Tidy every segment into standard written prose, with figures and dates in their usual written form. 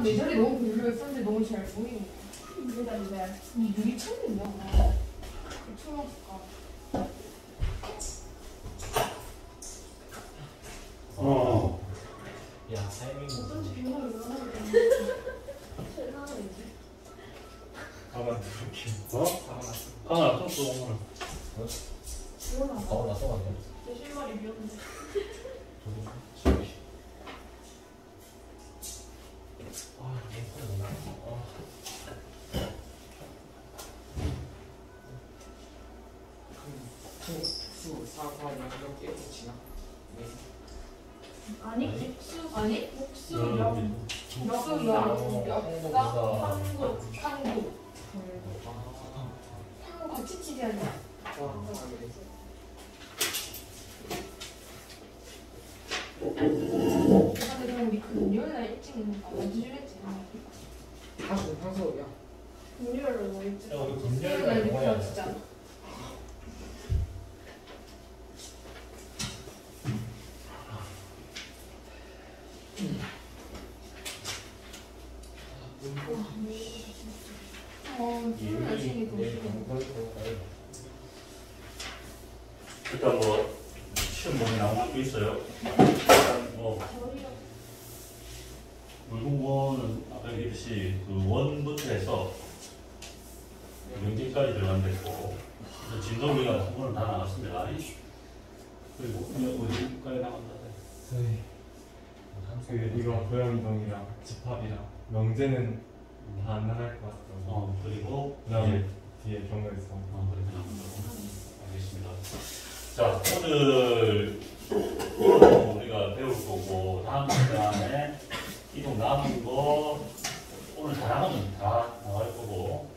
내 자리 너무 별로였어. 근데 너무 잘 보이네. 내 자리 왜? 이 유리 천이냐? 초록색깔. 야, 타이밍. 어쩐지 비밀을 몰라서 실망인데. 가만 들을게. 하나 좀 써, 오늘. 비워놔. 가만 나 써봤네. 내 실말이 비었는데. 아, 너무 나. 수, 사과, 양력 이렇게 지나? 네. 아니? 국수 아니? 국수 영. 역수, 역사, 한국, 한국. 한국 같이 치지 않냐? 항상 하게 됐어. 근데 그럼 우리 금요일날 일찍 나와주겠지? 다시 평소야. 금요일로 뭐 있지? 야, 우리 금요일날 금요일날 이렇게 동아야 진짜. 술 열심히 드시고. 일단 뭐 시험 보면 나온 게 있어요. 일단 뭐 물공부는 아까 얘기했듯이 그 원부터 해서 명제까지 들어간다 했고 진도비가 오늘 다 나왔습니다. 그리고 어디까지 나간다? 이거 고양이동이랑 집합이랑 명제는 다 안 나갈 것 같아요. 그리고 그다음에 뒤에 경로에서 그렇게 나온다고 알겠습니다. 자, 오늘 우리가 배울 거고 다음 시간에 이동 남은 거 오늘 다 나가면 다 나갈 거고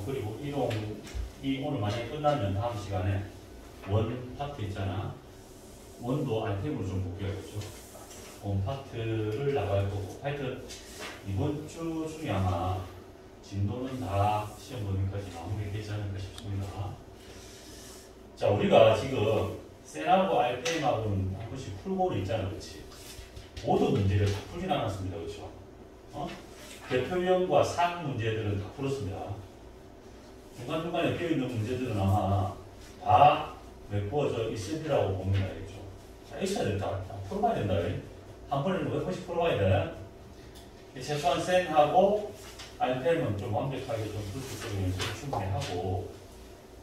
그리고 이동이 오늘 만약에 끝나면 다음 시간에 원 파트 있잖아. 원도 아이템으로 좀 볼게요. 그렇죠? 원 파트를 나갈 거고 하여튼 이번 주 중에 아마 진도는 다 시험 범위까지 마무리 되지 않을까 싶습니다. 자, 우리가 지금 셀하고 RPM하고는 한 번씩 풀고는 있잖아, 그렇지? 모든 문제를 다 풀진 않았습니다, 그렇죠? 대표형과 상 문제들은 다 풀었습니다. 중간중간에 끼어있는 문제들은 아마 다 메꿔져 있으리라고 봅니다, 그렇죠? 자, 있어야 된다. 다 풀어봐야 된다. 한 번에 몇 번씩 풀어봐야 돼. 최소한 셀하고 RPM은 좀 완벽하게 좀 풀 수 있도록 연습을 충분히 하고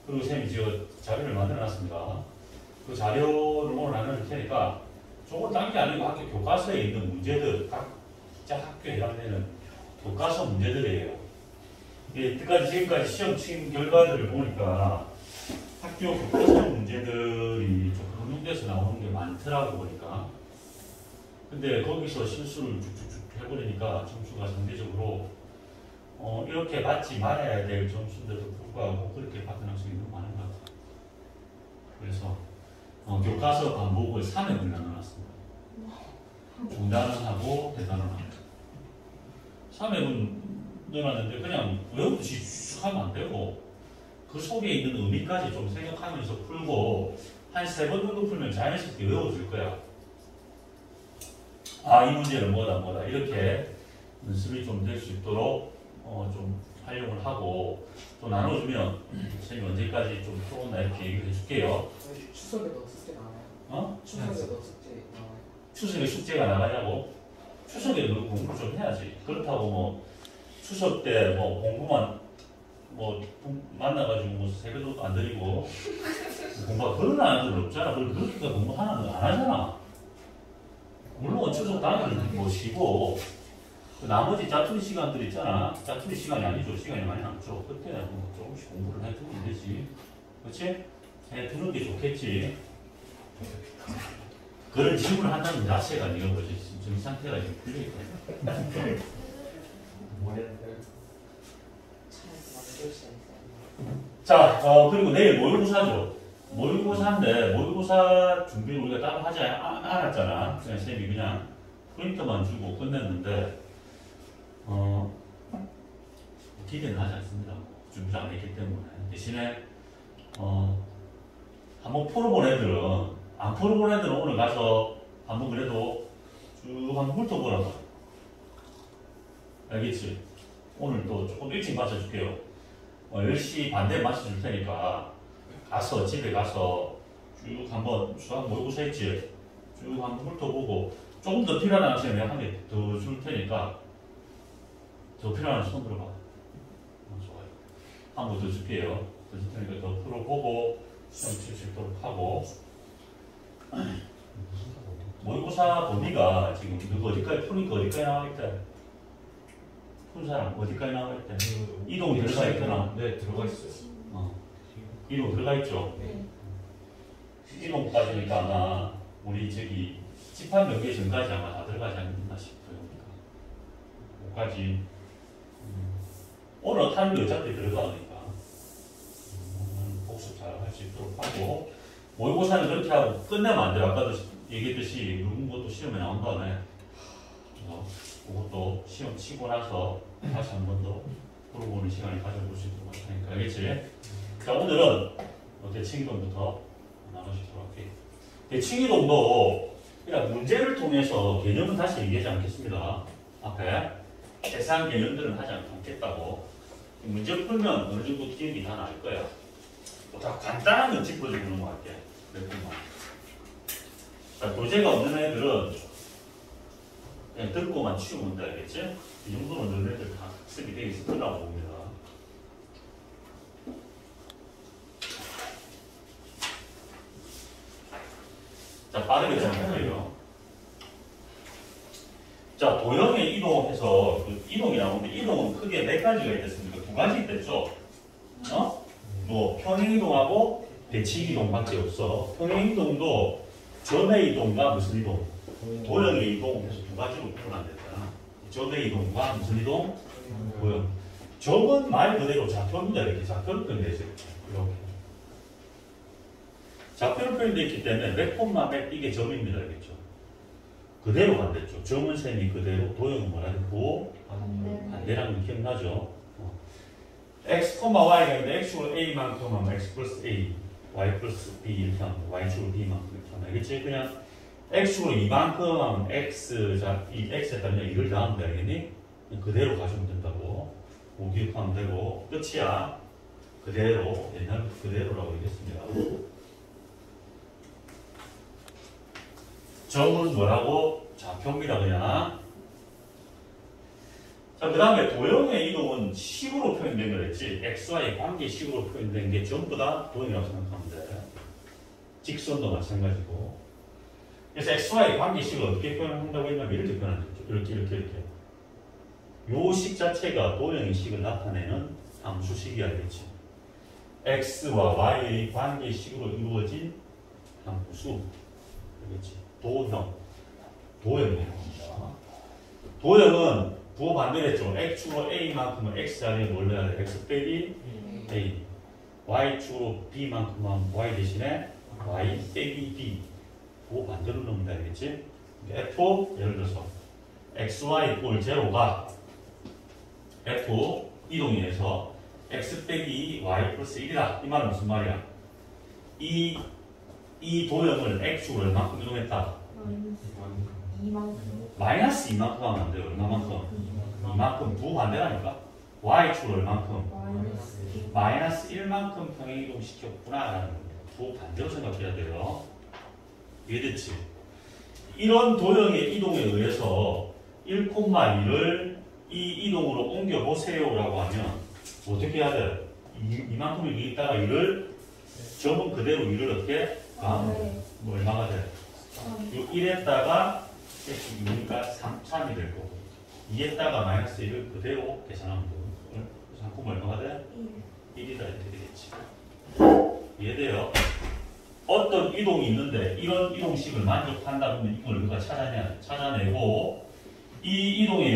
그리고 쌤이 지금 자료를 만들어 놨습니다. 그 자료를 오늘 나눌 테니까 조금 딴 게 아니고 학교 교과서에 있는 문제들 각자 학교에 해당되는 교과서 문제들이에요. 지금까지 시험 친 결과들을 보니까 학교 교과서 문제들이 좀 응용돼서 나오는 게 많더라고 보니까. 근데 거기서 실수를 쭉쭉쭉 해버리니까 점수가 상대적으로 이렇게 받지 말아야 될 점수인데도 불구하고 그렇게 받은 학생이 너무 많은 것 같아요. 그래서 교과서 반복을 3회를 나눠놨습니다. 중단하고 대단하고 3회는 넣어놨는데 그냥 외우듯이 쭉 하면 안 되고 그 속에 있는 의미까지 좀 생각하면서 풀고 한 3번 정도 풀면 자연스럽게 외워질 거야. 이 문제는 뭐다 이렇게 연습이 좀 될 수 있도록 좀 활용을 하고 또 나눠주면 선생님 언제까지 좀 풀어온다 이렇게 얘기를 해줄게요. 추석에도 숙제 나와요? 추석에도 숙제 나와요? 추석에 숙제가 나가냐고? 추석에 너 공부를 좀 해야지. 그렇다고 뭐 추석 때 뭐 공부만 뭐 만나가지고 뭐 세배도 안 드리고 공부가 그런 아이들 없잖아. 그렇게 공부 하나는 안 하잖아. 물론 추석 당일은 뭐 쉬고 그 나머지 짜투리 시간들 있잖아. 짜투리 시간이 아니죠. 시간이 많이 남죠. 그때는 뭐 조금씩 공부를 해두면 되지. 그렇지? 해두는 게 좋겠지. 그런 질문을 한다는 자체가 네가 뭐지? 정신 상태가 지금 풀려있거든. 자, 그리고 내일 모의고사죠. 모의고사인데 모의고사 준비를 우리가 따로 하지 않았잖아. 그냥 쌤이 그냥 프린터만 주고 끝냈는데 기대는 하지 않습니다. 준비를 안 했기 때문에. 대신에 한번 풀어본 애들은 안 풀어본 애들은 오늘 가서 한번 그래도 쭉 한번 훑어보라고. 알겠지? 오늘 또 조금 일찍 맞춰줄게요. 10시 반대에 맞춰줄 테니까 가서 집에 가서 쭉 한번 수학 모의고사 했지? 쭉 한번 훑어보고 조금 더 필요한 학생 내가 한 개 더 줄 테니까 더 필요한 손 들어봐. 좋아요. 한 번 더 줄게요. 더 줄 테니까 더 풀어보고 시험 칠 수 있도록 하고 모의고사 범위가 지금 누구 어디까지 푸니까 어디까지 나와있대? 푼 사람 어디까지 나와있대? 이동이 들어가 있구나. 네, 들어가 있어요. 이동 들어가 있죠? 네. 이동까지니까 아마 우리 저기 집합 몇 개 전까지 아마 다 들어가지 않나 싶어요. 5까지. 오늘 하는 게 어차피 들어가니까 복습 잘 할 수 있도록 하고 모의고사는 그렇게 하고 끝내면 안 돼요. 아까도 얘기했듯이 누군 것도 시험에 나온 다음에 그것도 시험 치고 나서 다시 한 번 더 풀어보는 시간을 가져볼 수 있도록 할 테니까 알겠지? 자, 오늘은 대칭이동부터 나누시도록 할게요. 대칭이동도 그냥 문제를 통해서 개념은 다시 얘기하지 않겠습니다. 앞에 세상 개념들은 하지 않겠다고. 문제 풀면 어느 정도 기억이 다 날 거야. 다 간단한 건 짚어주고 넘어갈게. 몇 분만. 자, 교재가 없는 애들은 그냥 듣고만 치우면 돼, 알겠지? 이 정도는 너네들 다 학습이 되게 있을 거라고 봅니다. 자, 빠르게 정리할게요. 자, 도형의 이동해서 그 이동이 나오는데 이동은 크게 4가지가 있었습니다. 2가지 있댔죠? 뭐 평행이동하고 대칭이동밖에 없어. 평행이동도 점의 이동과 무슨 이동? 도형의 이동 해서 2가지로 표현한댔다. 점의 이동과 무슨 이동? 도형. 점은 말 그대로 좌표입니다. 이렇게 좌표로 표현되죠. 이렇게. 좌표로 표현되어 있기 때문에 몇 몇 이게 점입니다. 알겠죠? 그대로 간댔죠. 점은 셈이 그대로, 도형은 뭐라 했고 반대라는 거 기억나죠? x, y가 있는데 x축으로 a만큼 하면 x 플러스 a, y 플러스 b 이렇게 하면 y축으로 b만큼 이렇게 하면 알겠지? 그냥 x축으로 이만큼 하면 x, 자, 이 x에다 그냥 이걸 더하면 돼, 알겠니? 그냥 그대로 가시면 된다고. 기억하면 되고 끝이야. 그대로, 옛날부터 그대로라고 얘기했습니다. 점은 뭐라고? 좌표입니다, 그냥. 자, 그 다음에 도형의 이동은 식으로 표현된 거랬지. x와의 관계식으로 표현된 게 전부 다 도형이라고 생각하면 돼. 직선도 마찬가지고. 그래서 x와의 관계식을 어떻게 표현한다고 했냐면 이렇게 표현하죠. 이렇게. 요 식 자체가 도형의 식을 나타내는 함수식이 알겠지. x와 y의 관계식으로 이루어진 함수. 알겠지. 도형입니다. 도형은 부호 반대했죠. x축으로 a만큼은 x 자리에 몰려야 돼. x 빼기 a. y축으로 b만큼은 y 대신에 y 빼기 b. 부호 반대로 넣으면 되겠지. f 예를 들어서 xy 이꼴 제로가 f 이동이 해서 x 빼기 y 플러스 1이다. 이 말은 무슨 말이야? 이 도형을 x축으로 얼마큼 이동했다? 마이너스 2만큼 하면 안 돼요. 얼마만큼? 2만큼 부호 반대라니까. y축으로 얼만큼? 마이너스 1만큼 평행이동 시켰구나라는 부호 반대로 생각해야 돼요. 이해됐지? 이런 도형의 이동에 의해서 1,2를 이 이동으로 옮겨보세요라고 하면 어떻게 해야 돼? 이만큼 여기 있다가 이를 점은 그대로 이를 어떻게? 뭐 얼마가 돼? 요 1에다가 x2니까 3이 될 거고 2에다가 마이너스 1을 그대로 계산하면 되고 상품 얼마가 돼? 1이다 이렇게 되겠지. 이해돼요? 어떤 이동이 있는데 이런 이동식을 만족한다 보면 이걸 우리가 찾아내고 이 이동에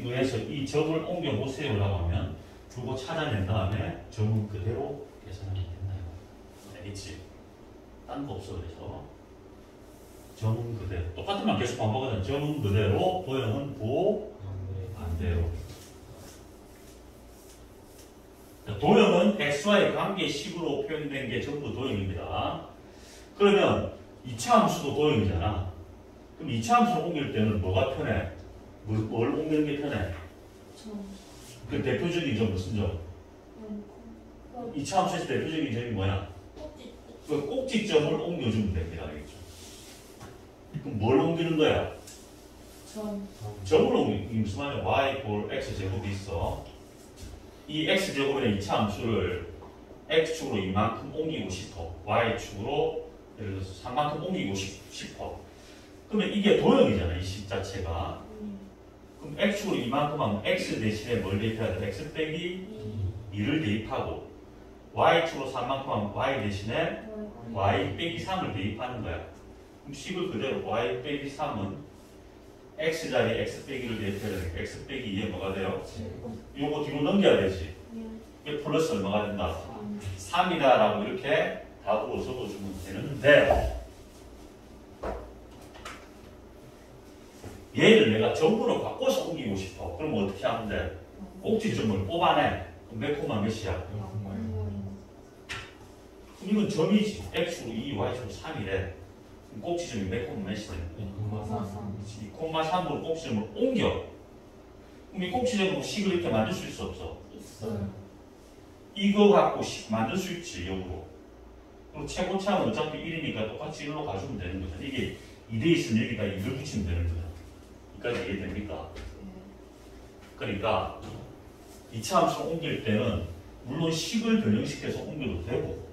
의해서 이 점을 옮겨보세요라고 하면 그거 찾아낸 다음에 점은 그대로 계산하면 된다. 알겠지? 딴 거 없어. 그래서 점은 그대로 똑같은 말 계속 반복하잖아. 점은 그대로, 도형은 부호 반대로. 도형은 x와의 관계식으로 표현된 게 전부 도형입니다. 그러면 2차 함수도 도형이잖아. 그럼 2차 함수를 옮길 때는 뭐가 편해? 뭘 옮기는 게 편해? 그 대표적인 점 무슨 점? 이차함수에서 대표적인 점이 뭐야? 그 꼭지점을 옮겨주면 됩니다. 알겠죠? 그럼 뭘 옮기는 거야? 점을 옮기는 무슨 말이야? y equal x 제곱이 있어. 이 x 제곱이라는 이차함수를 x축으로 이만큼 옮기고 싶어. y축으로 예를 들어서 3만큼 옮기고 싶어. 그러면 이게 도형이잖아. 이 식 자체가. 그럼 x축으로 이만큼 하면 x 대신에 뭘 대입해야 돼? x 빼기 2를 대입하고 y축으로 3만큼 하면 y 대신에 y 빼기 3을 대입하는 거야. 그럼 식을 그대로 y 빼기 3은 x 자리에 x 빼기를 대입해야 되니까 x 빼기 2에 뭐가 돼요? 요거 뒤로 넘겨야 되지. 이게 플러스 얼마가 된다? 3이다라고 이렇게 답으로 적어주면 되는데 얘를 내가 전부로 바꿔서 옮기고 싶어. 그럼 어떻게 하면 돼? 꼭지점을 뽑아내. 그럼 몇 코마 몇이야? 그럼 이건 점이지. x로 2, y로 3이래. 그럼 꼭지점이 몇 코마 몇이 돼? 2,3으로 꼭지점을 옮겨. 그럼 이 꼭지점으로 식을 이렇게 만들 수 있어 없어? 이거 갖고 식 만들 수 있지. 역으로. 그리고 최고차는 어차피 1이니까 똑같이 1로 가주면 되는 거잖아. 이게 2대 있으면 여기다 2를 붙이면 되는 거야. 여기까지 이해됩니까? 그러니까 이차함수 옮길 때는 물론 식을 변형시켜서 옮겨도 되고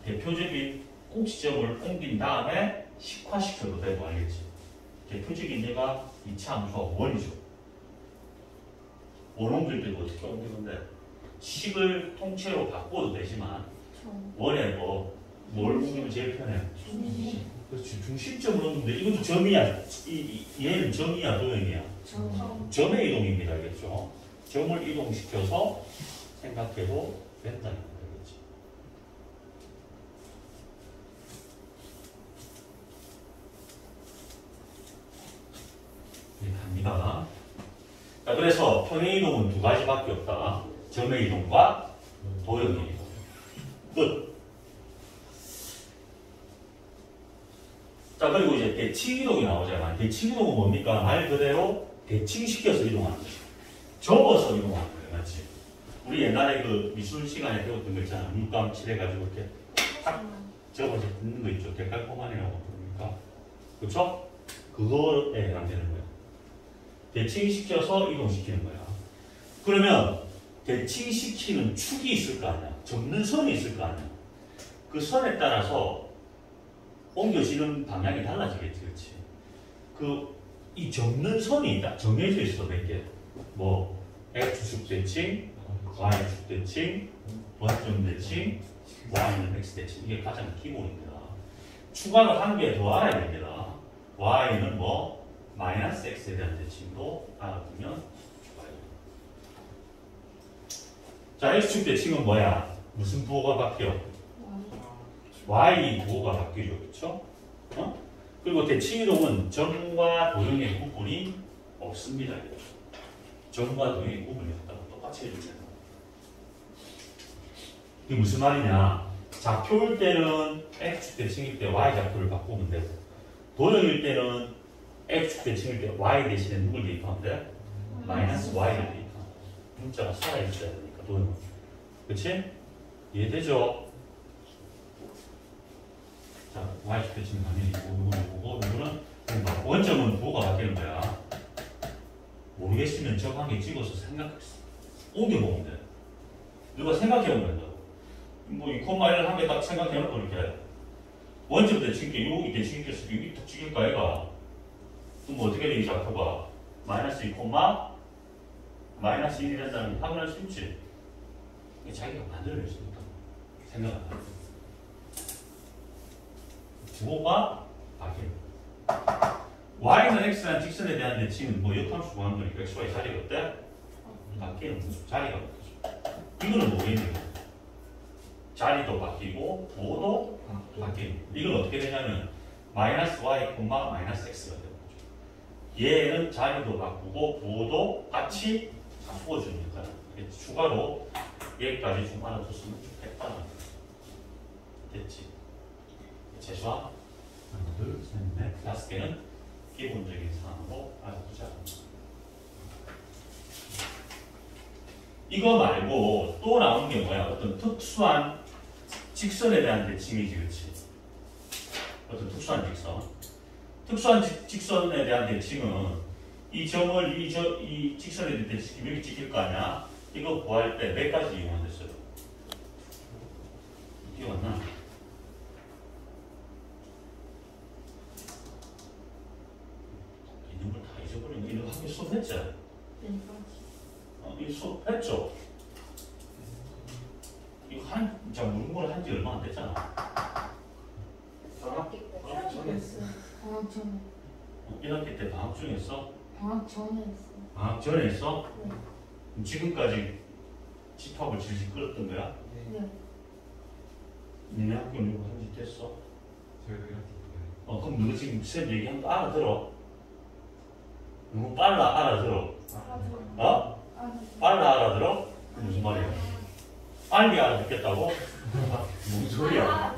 대표적인 꼭지점을 옮긴 다음에 식화시켜도 되고 알겠지? 대표적인 예가 이차함수가 원이죠. 원 옮길 때도 어떻게 옮기는데 식을 통째로 바꿔도 되지만 원에 뭘 옮기면 제일 편해? 그렇지. 중심점을 옮기는데 이것도 점이야. 얘는 점이야, 도형이야? 점의 이동입니다. 알겠죠? 점을 이동시켜서 생각해도 된다는 거 알겠지? 네, 갑니다. 자, 그래서 평행 이동은 두 가지밖에 없다. 점의 이동과 도형의 이동. 끝. 자, 그리고 이제 대칭 이동이 나오잖아. 대칭 이동은 뭡니까? 말 그대로 대칭시켜서 이동하는 거죠. 접어서 이동하는 거예요. 맞지? 우리 옛날에 그 미술 시간에 배웠던 거 있잖아. 물감 칠해가지고 이렇게 탁 접어서 듣는 거 있죠. 데칼코마니라고 부릅니까? 그쵸? 그거에 해당되는 거예요. 대칭시켜서 이동시키는 거야. 그러면 대칭시키는 축이 있을 거 아니야. 접는 선이 있을 거 아니야. 그 선에 따라서 옮겨지는 방향이 달라지겠지, 그렇지? 이 접는 선이 있다. 정해져 있어, 몇 개. 뭐, X축 대칭, Y축 대칭, 원점 대칭, Y는 X 대칭. 이게 가장 기본입니다. 추가로 한 개 더 알아야 됩니다. Y는 뭐, 마이너스 X에 대한 대칭도 알아두면 좋아요. 자, X축 대칭은 뭐야? 무슨 부호가 바뀌어? Y 부호가 바뀌죠. 그렇죠? 그리고 대칭이동은 점과 도형의 구분이 없습니다. 점과 도형의 구분이 없다고 똑같이 해주세요. 이게 무슨 말이냐? 좌표일 때는 X축 대칭일 때 Y 좌표를 바꾸면 되고 도형일 때는 X축 대칭일 때 Y 대신에 누굴 대입하면 돼? 마이너스 Y를 대입하면 돼. 문자가 살아있어야 되니까 도형은. 그치? 이해되죠? 자, Y축 대칭은 당연히 누구는 원점은 부호가 바뀌는 거야. 모르겠으면 저 관계 찍어서 옮겨보면 돼. 누가 생각해보면 된다고. 뭐, 이 콤마를 한 개 딱 생각해놓고 이렇게. 원점 대칭께 여기 대칭께서 여기 딱 찍을까, 얘가. 그럼 어떻게 돼, 이 좌표가? 마이너스 2 콤마 마이너스 1이 된다는 확인할 수 있지. 이게 자기가 만들어낼 수 있다. 생각 안 하고. 부호가 바뀝니다. Y는 X라는 직선에 대한 대칭은 뭐 역함수 구하는 거니까 XY 자리가 어때? 바뀌는 거죠. 자리가 바뀌죠. 이거는 뭐겠네요? 자리도 바뀌고 부호도 바뀌는 거죠. 이건 어떻게 되냐면 마이너스 Y, 마이너스 X가 되는 거죠. 얘는 자리도 바꾸고 부호도 같이 바꿔주니까 추가로 얘까지 좀 알아줬으면 좋겠다. 됐지? 최소한 하나, 둘, 셋, 넷, 다섯 개는 기본적인 사항으로 알아두자. 이거 말고 또 나오는 게 뭐야? 어떤 특수한 직선에 대한 대칭이지, 그렇지? 어떤 특수한 직선. 특수한 직선에 대한 대칭은 이 점을 이 직선에 대한 대칭이 이렇게 찍힐 거 아니야? 이거 구할 때 몇 가지 이용한댔어요? 기억나? 이런 걸 다 잊어버리는 거. 이거 한개 수업했지? 이거 수업했죠? 이거 자, 물공부를 한지 얼마 안 됐잖아. 방학 전에 했어요. 방학 전에. 1학기 때 방학 중에 했어? 방학 전에 했어. 방학 전에 했어? 네. 그럼 지금까지 집합을 질질 끌었던 거야? 네. 니네 학교는 이거 한지 됐어? 저희도 이렇게 그럼 너 지금 쌤 얘기한 거 알아들어? 너무 빨라 알아들어? 어? 빨라 알아들어? 무슨 말이야? 빨리 알아듣겠다고? 무슨 소리야?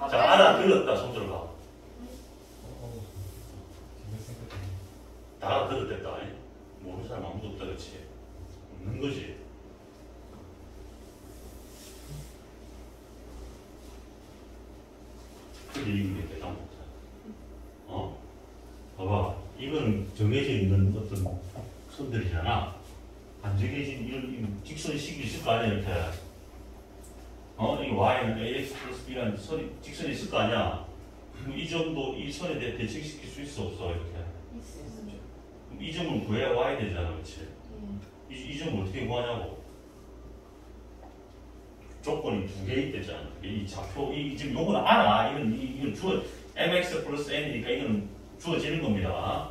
자, 알아들었다 손 들어봐. 다 알아들었댔다. 모르는 사람 아무도 없다, 그치? 없는 거지. 그게 이게 대단 못해. 봐봐. 이거는 정해져 있는 어떤 선들이잖아. 안 정해진 이런 직선식이 있을 거 아니야, 이렇게. 이 y는 ax 플러스 b라는 직선이 있을 거 아니야. 그럼 이 점도 이 선에 대해 대칭시킬 수 있어, 없어, 이렇게. 그럼 이 점을 구해야 y 되잖아, 그렇지? 이 점을 어떻게 구하냐고. 조건이 두 개 있댔잖아. 이 좌표, 지금 요거는 알아. 이건 주어, mx 플러스 n이니까 이건 주어지는 겁니다.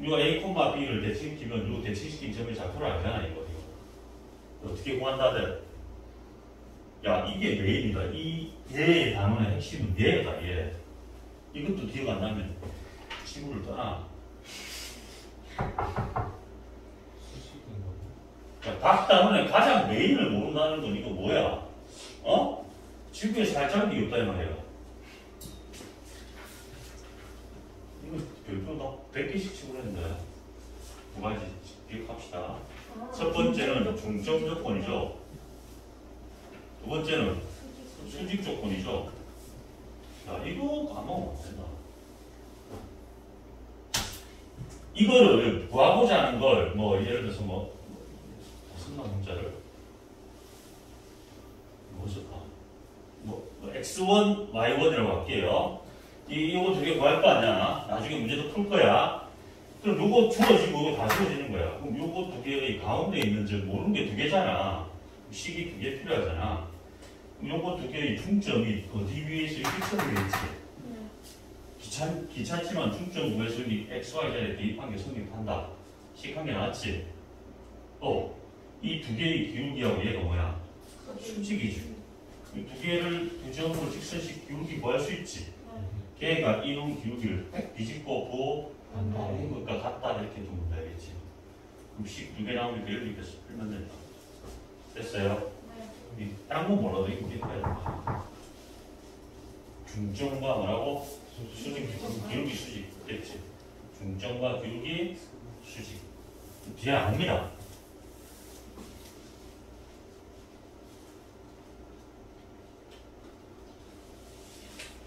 이거 a, b를 대칭시키면 요 대칭시킨 점의 좌표를 알잖아, 이거. 어떻게 구한다대? 야, 이게 메인이다. 얘의 단원의 핵심은 얘다, 얘. 이것도 기억 안 나면 지구를 떠나. 야, 각 단원의 가장 메인을 모른다는 건 이거 뭐야? 지구에 살짝이 없다, 이 말이야. 이거 별표 100개씩 치고 그랬는데. 두 가지 기억합시다. 첫 번째는 중점 조건이죠. 두 번째는 수직 조건이죠. 자, 이거 까먹으면 안 된다. 이거를 구하고자 하는 걸, 예를 들어서 무슨 문자를 쓸까? x1, y1이라고 할게요. 이거 두 개 구할 거 아니야. 나중에 문제도 풀 거야. 그럼 요거 주어지고 요거 다 주어지는 거야. 그럼 요거 두 개의 가운데 있는 점 모르는 게 두 개잖아. 식이 두 개 필요하잖아. 요거 두 개의 중점이 어디 위에서 이렇게 처리되겠지? 귀찮지만 중점 구해서 여기 x, y 자리에 대입한 게 성립한다. 식한 게 나왔지? 이 두 개의 기울기하고 얘가 뭐야? 수직이지. 이 두 개를 두 점으로 직선식 기울기 구할 수 있지? 걔가 이놈 기울기를 뒤집고 부호하는 것과 같다 이렇게 두면 되겠지. 그럼 식 두 개 나오니까 여기 이렇게 풀면 된다. 됐어요? 네. 딴 건 몰라도 이거 해야 된다. 중점과 뭐라고? 수직, 기울기 수직 됐지? 중점과 기울기 수직. 뒤에 아닙니다.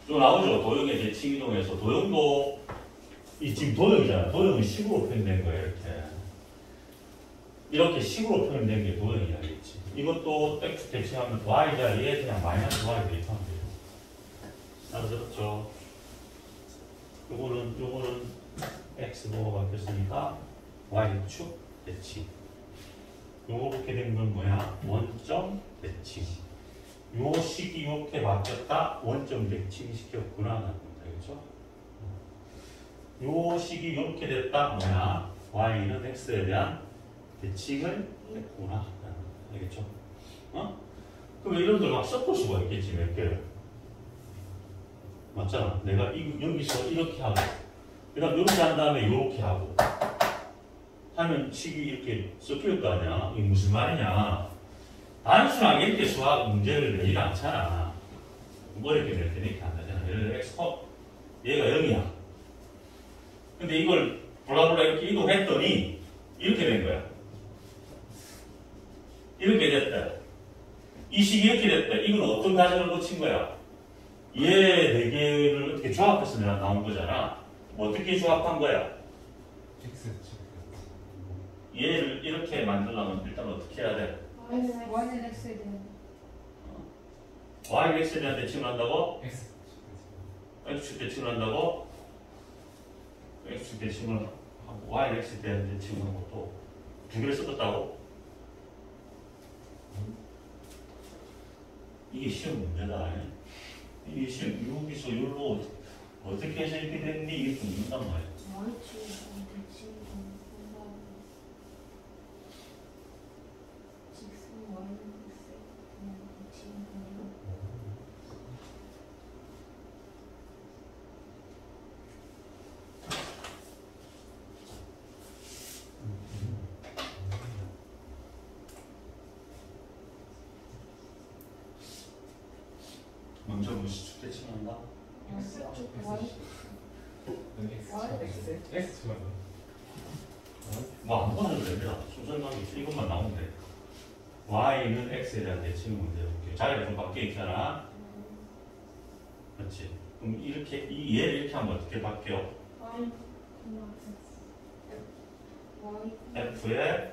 또 나오죠. 도형의 대칭 이동에서 도형도 지금 도형이잖아. 도형은 식으로 표현된 거예요. 이렇게 식으로 표현된 게 도형이야, 알겠지? 이것도 X 대칭하면 y 자리에 그냥 마이너스 y 대입하면 돼요. 알아들었죠? 요거는 x로가 바뀌었으니까 y축 대칭. 요렇게 된 건 뭐야? 원점 대칭. 요 식이 이렇게 바뀌었다. 원점 대칭 시켰구나. 알겠죠? 요 식이 이렇게 됐다. 뭐야? y는 x에 대한 대칭을 했구나. 알겠죠? 그럼 이런 걸 막 섞을 수가 있겠지, 몇 개를. 맞잖아. 내가 여기서 이렇게 하고, 그 다음 이렇게 한 다음에 이렇게 하고, 하면 식이 이렇게 섞일 거 아니야? 이게 무슨 말이냐? 단순하게 이렇게 수학 문제를 내지 않잖아. 어렵게 낼 때는 이렇게 안 되잖아. 예를 들어 x, 얘가 0이야. 근데 이걸 블라블라 이렇게 이동했더니 이렇게 된 거야. 이렇게 됐다. 이 식이 이렇게 됐다. 이건 어떤 가정을 거친 거야? 얘 네 개를 어떻게 조합해서 내가 나온 거잖아. 뭐 어떻게 조합한 거야? X 얘를 이렇게 만들려면 일단 어떻게 해야 돼? Y는 X에 대한 y, x에 대한 대칭을 한다고? X x축 대칭을 한다고? x축 대칭을 하고 y, x에 대한 대칭을 하고 또 두 개를 섞었다고? 이게 시험 문제다. 이게 시험 여기서 여기로 어떻게 해서 이렇게 됐니? 이게 좀 묻는단 말이야. Y축 대칭 공부하고 직선 Y는 X에 대한 대칭 공부 먼저 무시축 대칭을 한다? X축 Y X 좋아요. 뭐 아무거나 해도 됩니다. 순서만 이것만 나오면 돼. y는 x에 대한 대칭을 먼저 해볼게요. 자리가 좀 바뀌어 있잖아. 그렇지. 그럼 이렇게 얘를 이렇게 하면 어떻게 바뀌어? f에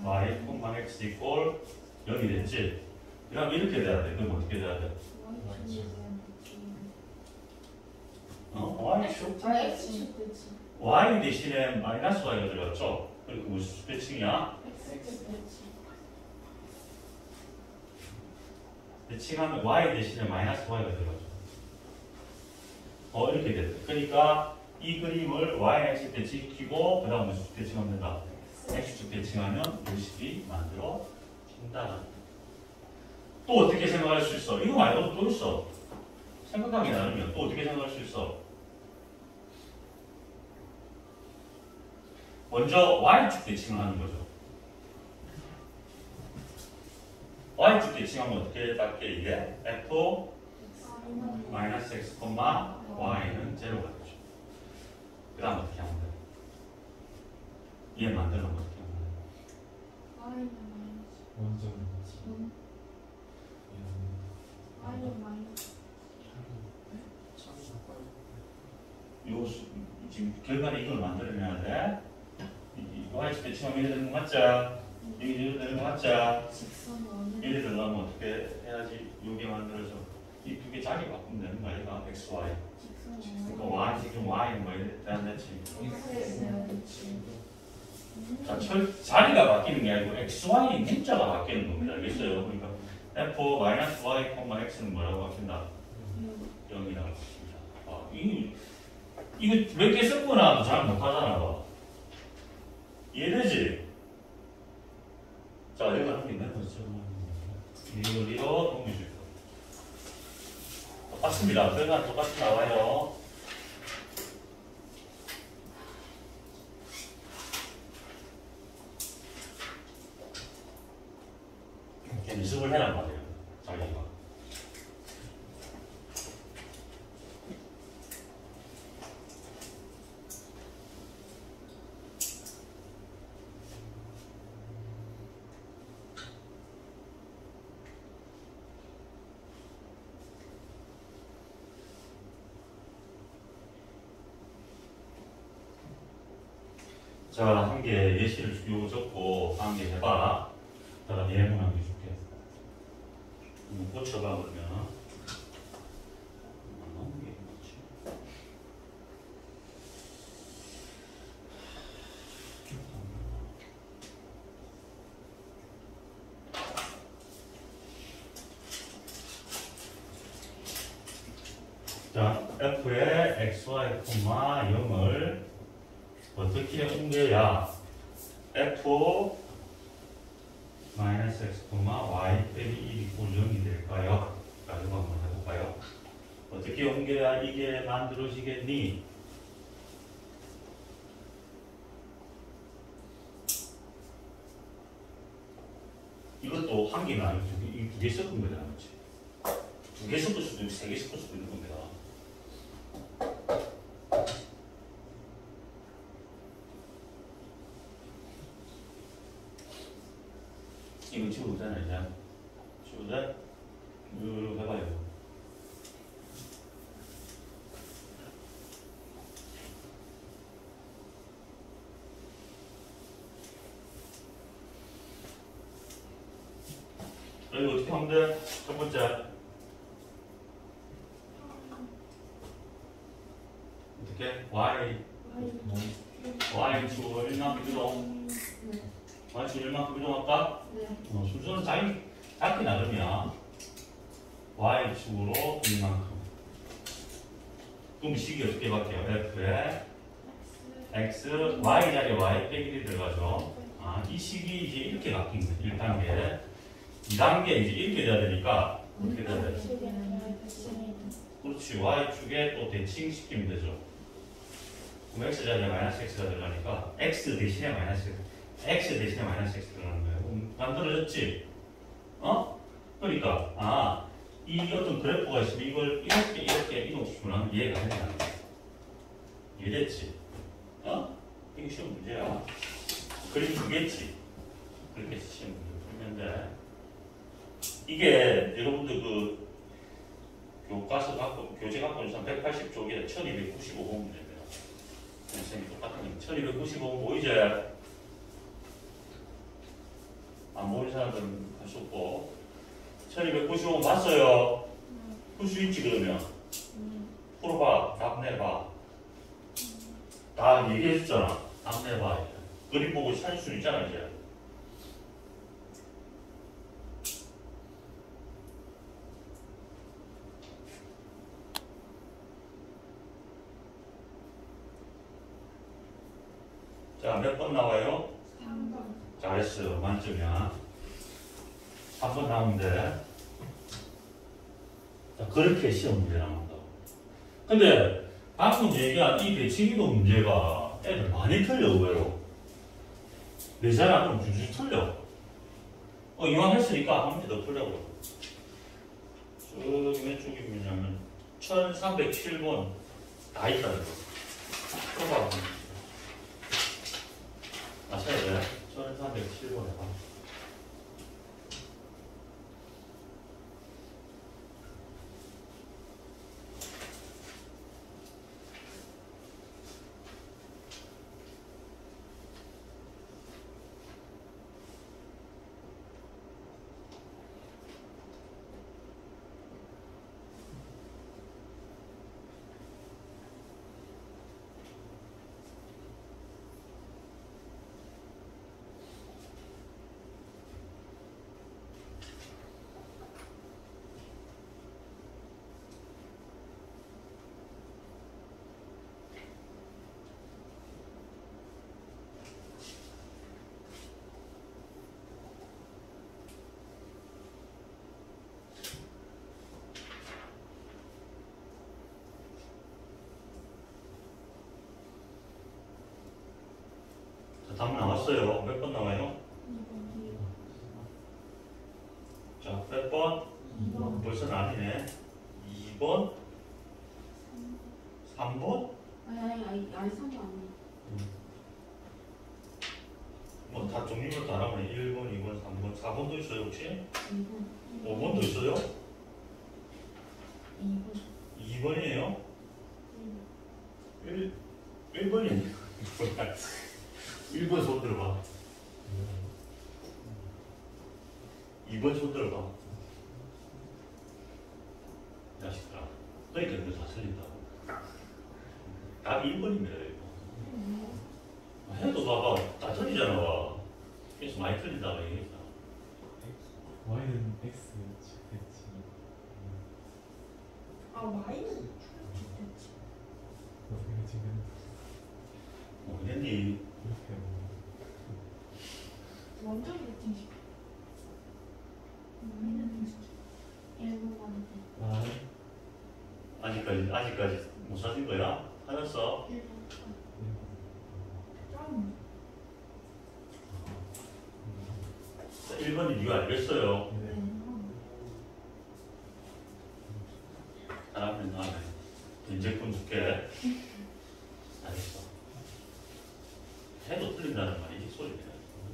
y, x 이꼴 0이 됐지? 그럼 이렇게 돼야 돼. 그럼 어떻게 돼야 돼? Y축에 대한 대칭 y축? X축 대칭 y 대신에 마이너스 y가 들어갔죠? 그러니까 무슨 대칭이야? X축 대칭 대칭하면 y 대신에 마이너스 y가 들어가죠. 이렇게 됐다. 그러니까 이 그림을 y축 대칭시키고 그 다음 무슨 대칭하면 된다? x축 대칭하면 이 식이 만들어진다. 또 어떻게 생각할 수 있어? 이거 말고도 또 있어. 생각하기 나누면 또 어떻게 생각할 수 있어? 먼저 y축 대칭을 하는 거죠. y축 대칭하면 어떻게 밖에 이게 f 마이너스 x, y는 제로가 되죠. 그 다음 어떻게 하면 돼? 얘 만들면 어떻게 하면 돼? 먼저 요 지금 결과는 이걸 만들어내야 돼. 이 y축 대칭하면 이래 되는 거 맞자? 여기 이래 되는 거 맞자? 직선 Y는 이래 되려면 어떻게 해야지 요게 만들어져? 이 두 개 자리 바꾸면 되는 거야. 얘가 x, y. 직선 그러니까 y 지금 y는 뭐 이래 대한 대칭. X에 대한 대칭 자, 자리가 바뀌는 게 아니고 x, y 문자가 바뀌는 겁니다. 알겠어요? 그러니까 f 마이너스 y, x는 뭐라고 바뀐다? 0이라고 바뀝니다. 이거 몇 개 섞고 나도 잘 못하잖아. 봐. 이해되지? 자, 이거 한개 내놓죠. 이걸 이거 동기줄 똑같습니다. 결과 똑같이 나와요. 연습을 해란 말이에요. 자기가. 자, 한 개 예시를 요 적고 한 개 해봐. 그다음 예문 한 개 줄게. 고쳐봐 그러면. 자, f의 xy, 0을 어떻게 옮겨야 f 마이너스 x, y 빼기 1 0이 될까요? 가지고 한번 해볼까요? 어떻게 옮겨야 이게 만들어지겠니? 이것도 한 개는 아니고 두 개 섞은 거잖아, 그렇지? 두 개 섞을 수도 있고 세 개 섞을 수도 있는 겁니다. 이거 지워도 되나 이제? 지워도 돼? 이거 해봐요. 이거 어떻게 하면 돼? 첫 번째 어떻게? y 축을 1만큼 이동 네. y 축을 1만큼 이동할까? 네. 순서는 짧게 나름이야. y 축으로 1만큼. 그럼 식이 어떻게 바뀌어요? f에 x, y 자리에 y 빼기 1이 들어가죠. 이 식이 이제 이렇게 바뀐 거예요. 1단계. 2단계 이제 이렇게 돼야 되니까 어떻게 돼야 돼? 그렇지. y축에 또 대칭시키면 되죠. 그럼 x 자리에 마이너스 x가 들어가니까 x 대신에 마이너스 x 들어가는 거예요. 만들어졌지? 그러니까 이 어떤 그래프가 있으면 이걸 이렇게 이동시키면 이해가 된다는 거야. 이해됐지? 이거 시험 문제야. 그림이 그겠지? 그렇게 시험 문제 풀면 돼. 이게 여러분들 교재 갖고 있는 180쪽에 1295번 문제입니다. 선생님이 똑같은 1295번 보이지? 안 보이는 사람들은 할 수 없고 1295번 봤어요? 풀 수 있지 그러면? 풀어봐. 답 내봐. 다 얘기해줬잖아. 답 내봐. 그림 보고 찾을 수 있잖아 이제. 자, 몇 번 나와요? 3번. 잘했어요. 만점이야. 3번 나오면 돼. 자, 그렇게 시험 문제 나온다고. 근데 방금 얘기한 이 대칭이동 문제가 애들 많이 틀려, 의외로. 내 잘 안 하면 줄줄 틀려. 이왕 했으니까 한 문제 더 풀려고. 저기 왼쪽이 뭐냐면 1307번 다 있다, 이거. 풀어봐. 맞춰야 돼. 1307번 해봐. 답 나왔어요. 몇 번 나와요? 2번. 자, 몇 번? 2번. 벌써는 아니네. 2번? 3번? 아니 3번 아니에요. 뭐 다 종류를 다 나오네. 1번, 2번, 3번, 4번도 있어요 혹시? 2번. 5번도 있어요? 2번. 2번이에요? 1번이에요. 1번 손 들어봐. 2번 손 들어봐. 자식들아. 그러니까 이거 다 틀린다고. 답이 1번입니다. 이거. 해도 봐봐. 다 틀리잖아. 봐. 그래서 많이 틀린다고 얘기했잖아. Y는 X 대칭. Y는 어떻게 지금 모르겠니? 이렇게 완전 대칭식. Y는 대칭. 1번 가면 돼. 아직까지 못 찾은 거야? 찾았어? 1번. 점. 1번이 이유 알겠어요. 네. 다음에 다음에 인제품 줄게. 알겠어. 해도 틀린다는 말이지 소리네.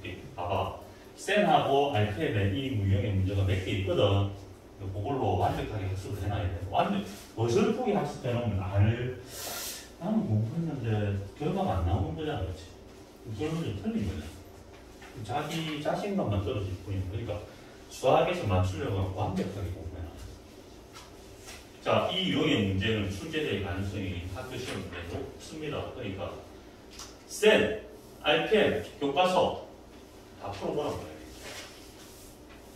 이렇게 봐봐. 센하고 RPM의 이 유형의 문제가 몇 개 있거든. 그걸로 완벽하게 학습을 해놔야 돼. 어설프게 학습해놓으면 나는 공부했는데 결과가 안 나오는 거잖아, 그렇지? 그러면 좀 틀린 거잖아. 자기 자신감만 떨어질 뿐이야. 그러니까 수학에서 맞추려고 하면 완벽하게 공부해놔. 자, 이 유형의 문제는 출제될 가능성이 학교 시험에 높습니다. 그러니까 센, RPM, 교과서 다 풀어보라고 해야 돼.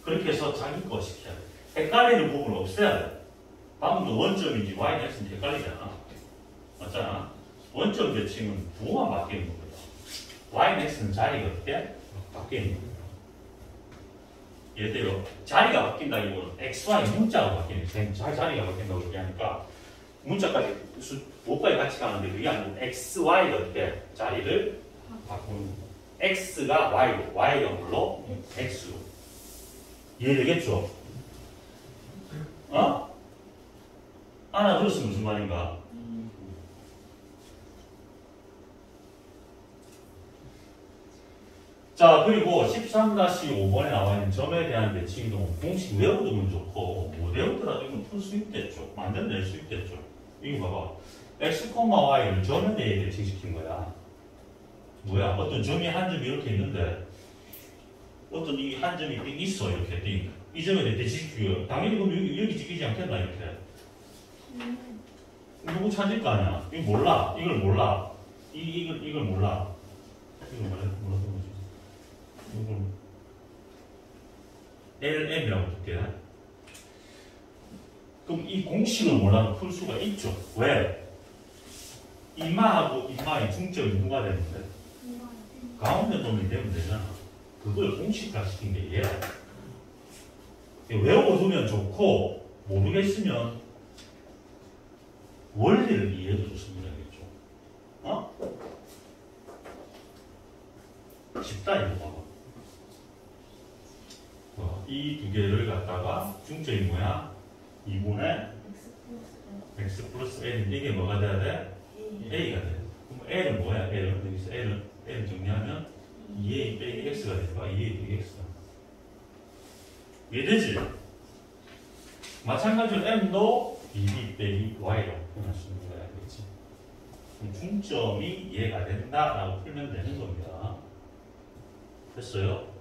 그렇게 해서 자기 거 시켜야 돼. 헷갈리는 부분을 없애야 돼. 방금도 원점인지 yx인지 헷갈리잖아. 맞잖아. 원점 대칭은 부호만 바뀌는 거거든. yx는 자리가 어때? 바뀌는 거야. 예를 들어 자리가 바뀐다기보다는 xy 문자가 바뀌는 거야. 자리가 바뀐다고 얘기하니까 문자까지 뭐까지 같이 가는데 그게 아니고 xy가 어때? 자리를 바꾸는 거야. x가 y로, y가 물로 x로. 이해되겠죠? 어? 알아들었으면 무슨 말인가? 자, 그리고 13-5번에 나와 있는 점에 대한 대칭 이동은 공식 외워두면 좋고 못 외우더라도 이건 풀 수 있겠죠. 만들어낼 수 있겠죠. 이거 봐봐. x, y를 점에 대해 대칭시킨 거야. 뭐야? 어떤 점이 한 점이 이렇게 있는데 어떤 이 한 점이 있어 이렇게 띵. 이 점에 대해 대칭시키고요. 당연히 그럼 여기 찍히지 않겠나 이렇게. 누구 찾을 거 아니야? 이거 몰라. 이걸 몰라. 이걸 몰라. 이걸 몰라서 뭐지? 이걸 LM이라고 볼게. 그럼 이 공식을 몰라도 풀 수가 있죠. 왜? 이마하고 이마의 중점이 누가 되는데? 가운데 놈이 되면 되잖아. 그걸 공식화 시킨 게 얘야. 외워두면 좋고 모르겠으면 원리를 이해해도 좋습니다. 알겠죠? 어? 쉽다 이거 봐봐. 이 두 개를 갖다가 중점이 뭐야? 2분의 x 플러스 n. 이게 뭐가 돼야 돼? a가 돼. 그럼 l은 뭐야? l은 여기서 l을 정리하면 2a 빼기 x가 되니까 2a 빼기 x가. 이해되지? 마찬가지로 m도 2b 빼기 y라고 표현할 수 있는 거야. 그렇지? 중점이 이해가 된다라고 풀면 되는 겁니다. 됐어요?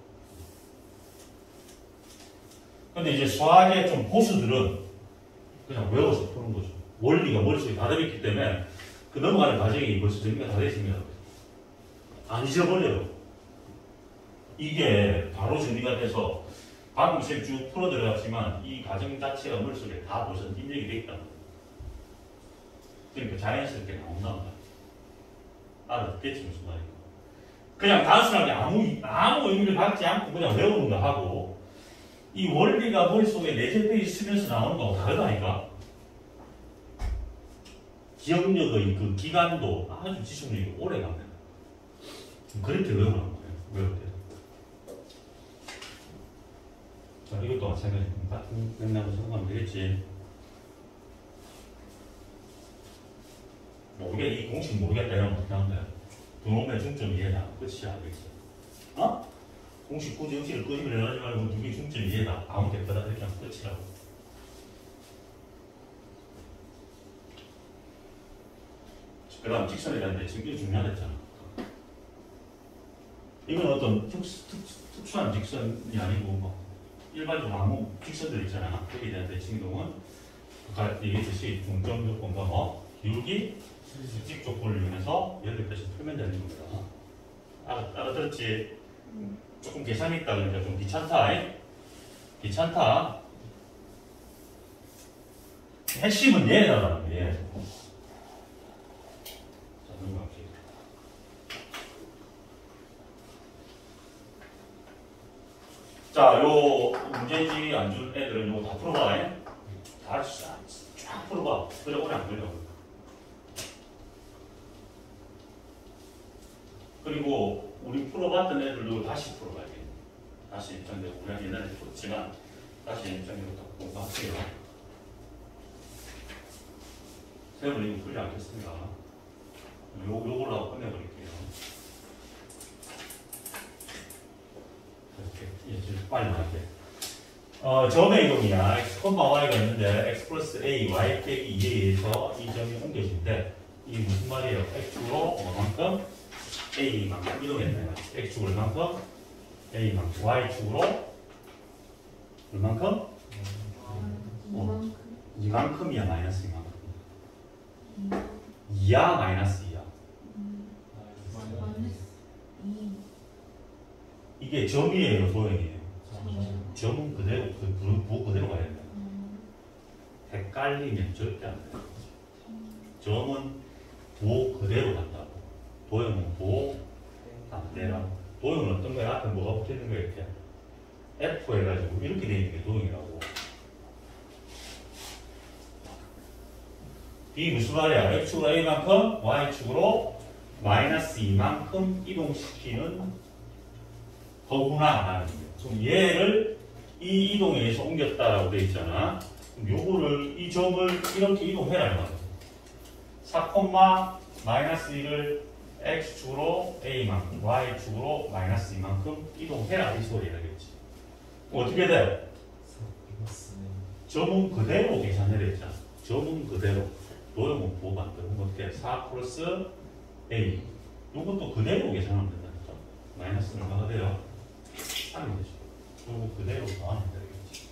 근데 이제 수학의 좀 고수들은 그냥 외워서 푸는 거죠. 원리가 머릿속에 다 들어있기 때문에 그 넘어가는 과정이 벌써 정리가 다 되어 있습니다. 안 잊어버려요. 이게 바로 정리가 돼서 방금 쌤 쭉 풀어 들어갔지만 이 과정 자체가 머릿속에 다 벌써 입력이 되어 있다는 거예요. 그러니까 자연스럽게 나온다는 거예요. 알아듣겠지 무슨 말인가. 그냥 단순하게 아무 의미를 갖지 않고 그냥 외우는 거 하고 이 원리가 머릿속에 내재되어 있으면서 나오는 거하고 다르다니까. 기억력의 그 기간도 아주 지속력이 오래 갑니다. 그렇게 외우는 거예요. 외울 때. 자, 이것도 마찬가지. 같은 맥락으로 생각하면 되겠지. 이 공식 모르겠다 이러면 어떻게 하면 돼? 두 놈의 중점 이해다. 끝이야. 알겠어? 어? 공식 굳이 의식을 끄집을 내가지 말고 두 개의 중점 이해다. 아무 데거다 이렇게 하면 끝이라고. 그 다음 직선에 대한 대칭. 이거 중요하다 했잖아. 이건 어떤 특수한 직선이 아니고 뭐 일반적으로 아무 직선들 있잖아. 거기에 대한 대칭 이동은 아까 얘기했듯이 중점 조건과 뭐 기울기, 수직 조건을 이용해서 연결돼서 풀면 되는 겁니다. 알아들었지? 조금 계산이 있다 그러니까 좀 귀찮다. 귀찮다. 핵심은 얘다라는 게. 자, 넘어갈게요. 자, 요 문제지 안 준 애들은 요거 다 풀어봐. 다 쫙 풀어봐. 그래, 오래 안 걸려. 그리고 우리 풀어봤던 애들도 다시 풀어봐야 돼. 다시 입장되고 우리 옛날에 풀었지만 다시 입장되고 공부할게요. 세월이 이거 풀지 않겠습니다. 요걸로 하고 끝내버릴게요. 이렇게. 빨리 나갈게. 점의 이동이야. x, y가 있는데 x 플러스 a, y 빼기 2에 의해서 이 점이 옮겨진대. 이게 무슨 말이에요? x축으로 얼만큼? a만큼 이동했네. x축으로 얼만큼? a만큼. y축으로 얼만큼? 이만큼이야, 마이너스 이만큼. 2야, 마이너스 2야. 이게 점이에요, 도형이에요? 점은 그대로, 부호 그대로 가야 돼요. 헷갈리면 절대 안 돼요. 점은 부호 그대로 간다고. 도형은 부호 반대라고. 도형은 어떤 거야? 앞에 뭐가 붙어 있는 거야, 이렇게. F 해가지고 이렇게 되어 있는 게 도형이라고. 이 무슨 말이야? X축으로 A만큼, Y축으로 마이너스 2만큼 이동시키는 거구나 하는 거예요. 그럼 얘를 이 이동에 의해서 옮겼다라고 되어 있잖아. 그럼 요거를, 이 점을 이렇게 이동해라 이 말이야. 4, 마이너스 1을 X축으로 A만큼, Y축으로 마이너스 2만큼 이동해라 이 소리야 되겠지. 어떻게 돼? 점은 그대로 계산해야 되잖아. 점은 그대로. 도형은 부호 반대로. 어떻게? 4 플러스 A. 요것도 그대로 계산하면 된다니까. 마이너스는 얼마가 돼요? 3이 되죠. 요거 그대로 더하면 되겠지.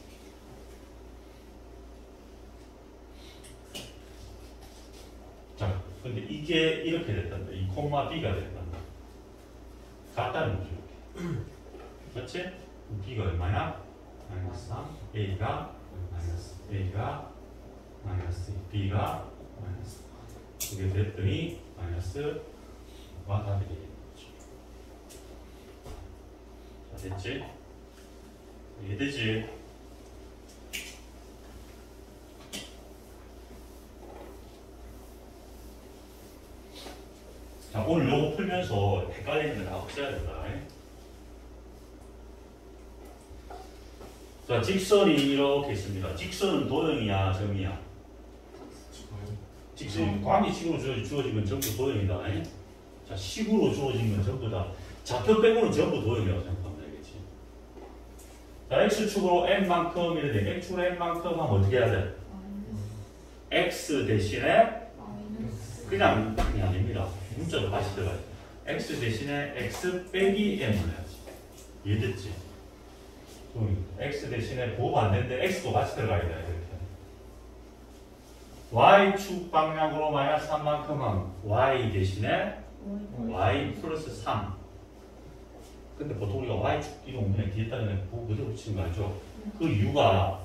자, 근데 이게 이렇게 됐단다. 이 콤마 B가 됐단다. 같다는 거죠, 이렇게. 그렇지? B가 얼마야? 마이너스 3. A가 마이너스. A가 마이너스 2. B가 마이너스. 이게 됐더니 마이너스와 답이 되겠죠. 자, 됐지? 이해되지? 자, 오늘 요거 풀면서 헷갈리는 거 다 없애야 된다. 자, 직선이 이렇게 있습니다. 직선은 도형이야, 점이야? 직선, 광이 식으로 주어진 건 전부 도형이다. 자, 식으로 주어진 건 전부 다, 좌표 빼고는 전부 도형이라고 생각하면 되겠지. 자, x축으로 n만큼 이래. x축으로 n만큼 하면 어떻게 해야 돼? x 대신에 그냥 아닙니다. 문자로 다시 들어가야 돼. x 대신에 x 빼기 n을 해야지. 이해됐지? x 대신에 부호가 안 되는데 x도 같이 들어가야 돼. 이렇게. y축 방향으로 마이너스 3만큼 하면 y 대신에 y 플러스 3. 근데 보통 우리가 y축 이동하면 뒤에다 그냥 부호 그대로 붙이는 거 알죠? 그 이유가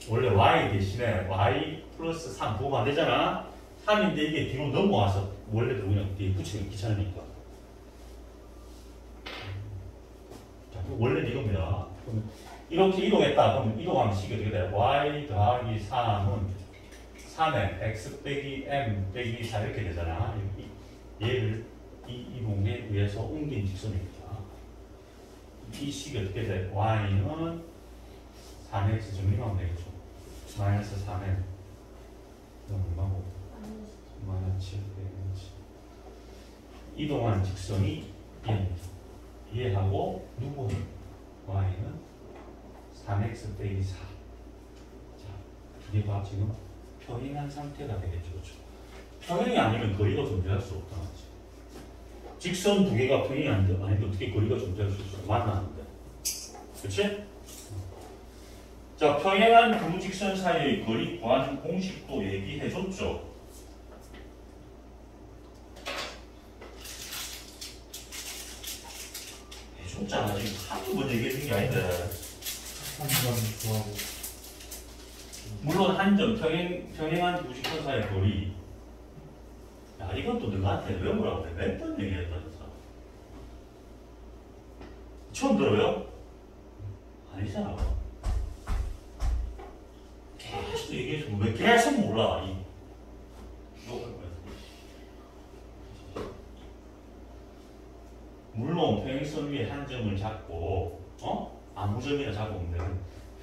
원래 y 대신에 y 플러스 3 부호가 안 되잖아? 3인데 이게 뒤로 넘어와서 원래도 그냥 뒤에 붙이는 게 귀찮으니까. 자, 원래는 이겁니다. 그럼 이렇게 이동했다. 그러면 이동하면 식이 어떻게 돼요? y 더하기 3은 3에 x 빼기 m 빼기 4 이렇게 되잖아. 얘를 이 이동에 의해서 옮긴 직선입니다. 이 식이 어떻게 돼? y는 3x 정리하면 되겠죠. 마이너스 3m 그럼 얼마고? 마이너스 7x 이동한 직선이 얘입니다. 얘하고 누구? y는 3x 빼기 4. 자, 두 개가 지금 평행한 상태가 되겠죠. 그렇죠? 평행이 아니면 거리가 존재할 수 없다. 맞지? 직선 두 개가 평행이 아닌데 어떻게 거리가 존재할 수 있어? 만나는데. 그렇지? 자, 평행한 두 직선 사이의 거리 구하는 공식도 얘기해줬죠. 해줬잖아. 지금 한두 번 얘기해준 게 아닌데. 한번 구하고 물론 한 점, 평행한 두 직선 사이의 거리. 야, 이것도 너한테 외우라고 그래. 몇 번 얘기했다, 진짜. 처음 들어요? 아니잖아. 계속 얘기해주고, 왜 계속 몰라, 물론 평행선 위에 한 점을 잡고, 아무 점이나 잡으면 돼.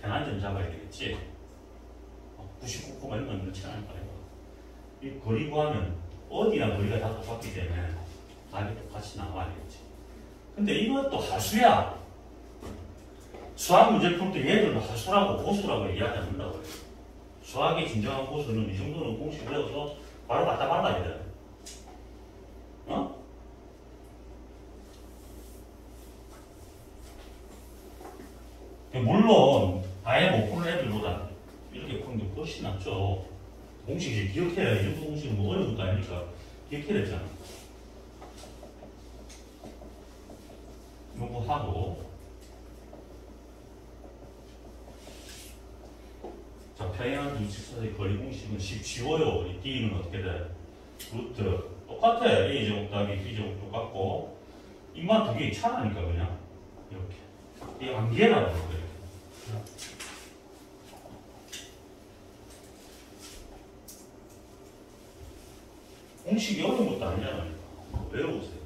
편한 점 잡아야 되겠지. 99%가 얼마나 그렇지 않을까, 이거. 이 거리 구하면 어디나 거리가 다 똑같기 때문에 답이 똑같이 나와야 되겠지. 근데 이것도 하수야. 수학 문제 풀 때 얘들은 하수라고 고수라고 얘기하지 않는다고 해요. 수학의 진정한 고수는 이 정도는 공식 외워서 바로 갖다 발라야 돼. 어? 물론 아예 못 푸는 애들보다 이렇게 푸는 게 훨씬 낫죠. 공식이 기억해야 이 정도 공식은 뭐 어려운 것도 아니니까 기억해야 되잖아. 요거 하고 자, 평행한 두 직선의 거리 공식은 쉬워요. 이 D는 어떻게 돼? 루트 똑같아. A제곱 더하기 B제곱 똑같고 입만 두 개 차라니까 그냥 이렇게 이게 암기해놔야 돼. 공식이 어려운 것도 아니잖아요. 외워보세요.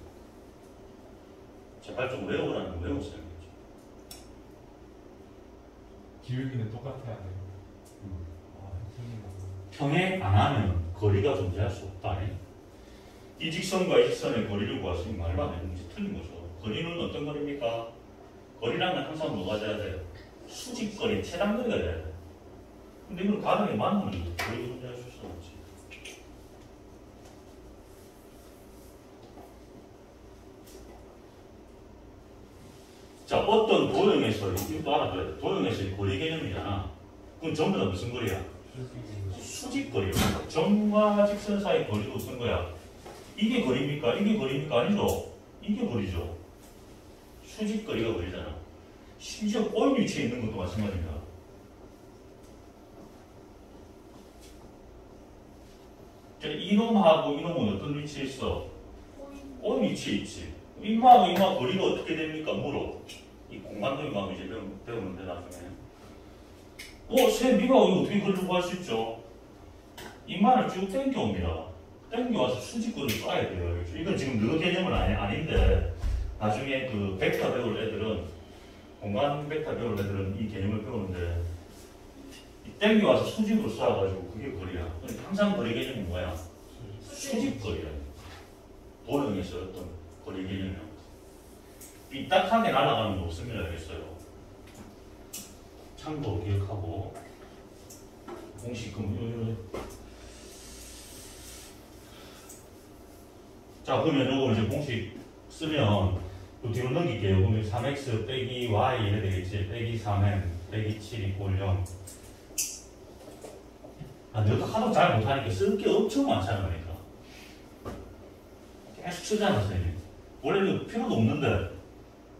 제발 좀 외우라는 거 외우세요. 기울기는 똑같아야 돼요. 아, 틀린다. 평행 안 하면 거리가 존재할 수 없다. 이 직선과 이 직선의 거리를 구하시니 말도 안 되는 것이 틀린 거죠. 거리는 어떤 거리입니까? 거리라면 항상 뭐가 돼야 돼요? 수직거리, 최단거리가 돼야 돼요. 근데 이걸 가정에 맞는 거리가 존재할 수 없지. 자, 어떤 도형에서, 이것도 알아둬야 돼. 도형에서의 거리 개념이잖아. 그럼 전부 다 무슨 거리야? 수직거리야. 점과 직선 사이 거리도 무슨 거야? 이게 거리입니까? 이게 거리입니까? 아니죠? 이게 거리죠. 수직거리가 거리잖아. 심지어 꼬인 위치에 있는 것도 마찬가지입니다. 자, 이놈하고 이놈은 어떤 위치에 있어? 꼬인 위치에 있지. 인마하고 인마 거리가 어떻게 됩니까? 물어. 이 공간도의 마음 이제 배우는데 나중에. 쌤, 니가 이거 어떻게 거리를 구할 수 있죠? 인마를 쭉 땡겨옵니다. 땡겨와서 수직거리를 쏴야 돼요. 이건 지금 너 개념은 아닌데 나중에 그 벡터 배울 애들은 공간 벡터 배울 애들은 이 개념을 배우는데 이 땡겨와서 수직으로 쏴가지고 그게 거리야. 항상 거리 개념이 뭐야? 수직거리야. 도형에서 어떤 거리 개념이야. 삐딱하게 날아가는 거 없으면 알겠어요. 참고로 기억하고 공식 자, 그러면 요거 이제 공식 쓰면 또 뒤로 넘길게요. 그러면 3x 빼기 y 이래 되겠지. 빼기 3n 빼기 7 이꼴 0. 아, 내가 하도 잘 못하니까 쓸 게 엄청 많잖아. 그러니까 계속 쓰잖아, 선생님. 원래 이거 필요도 없는데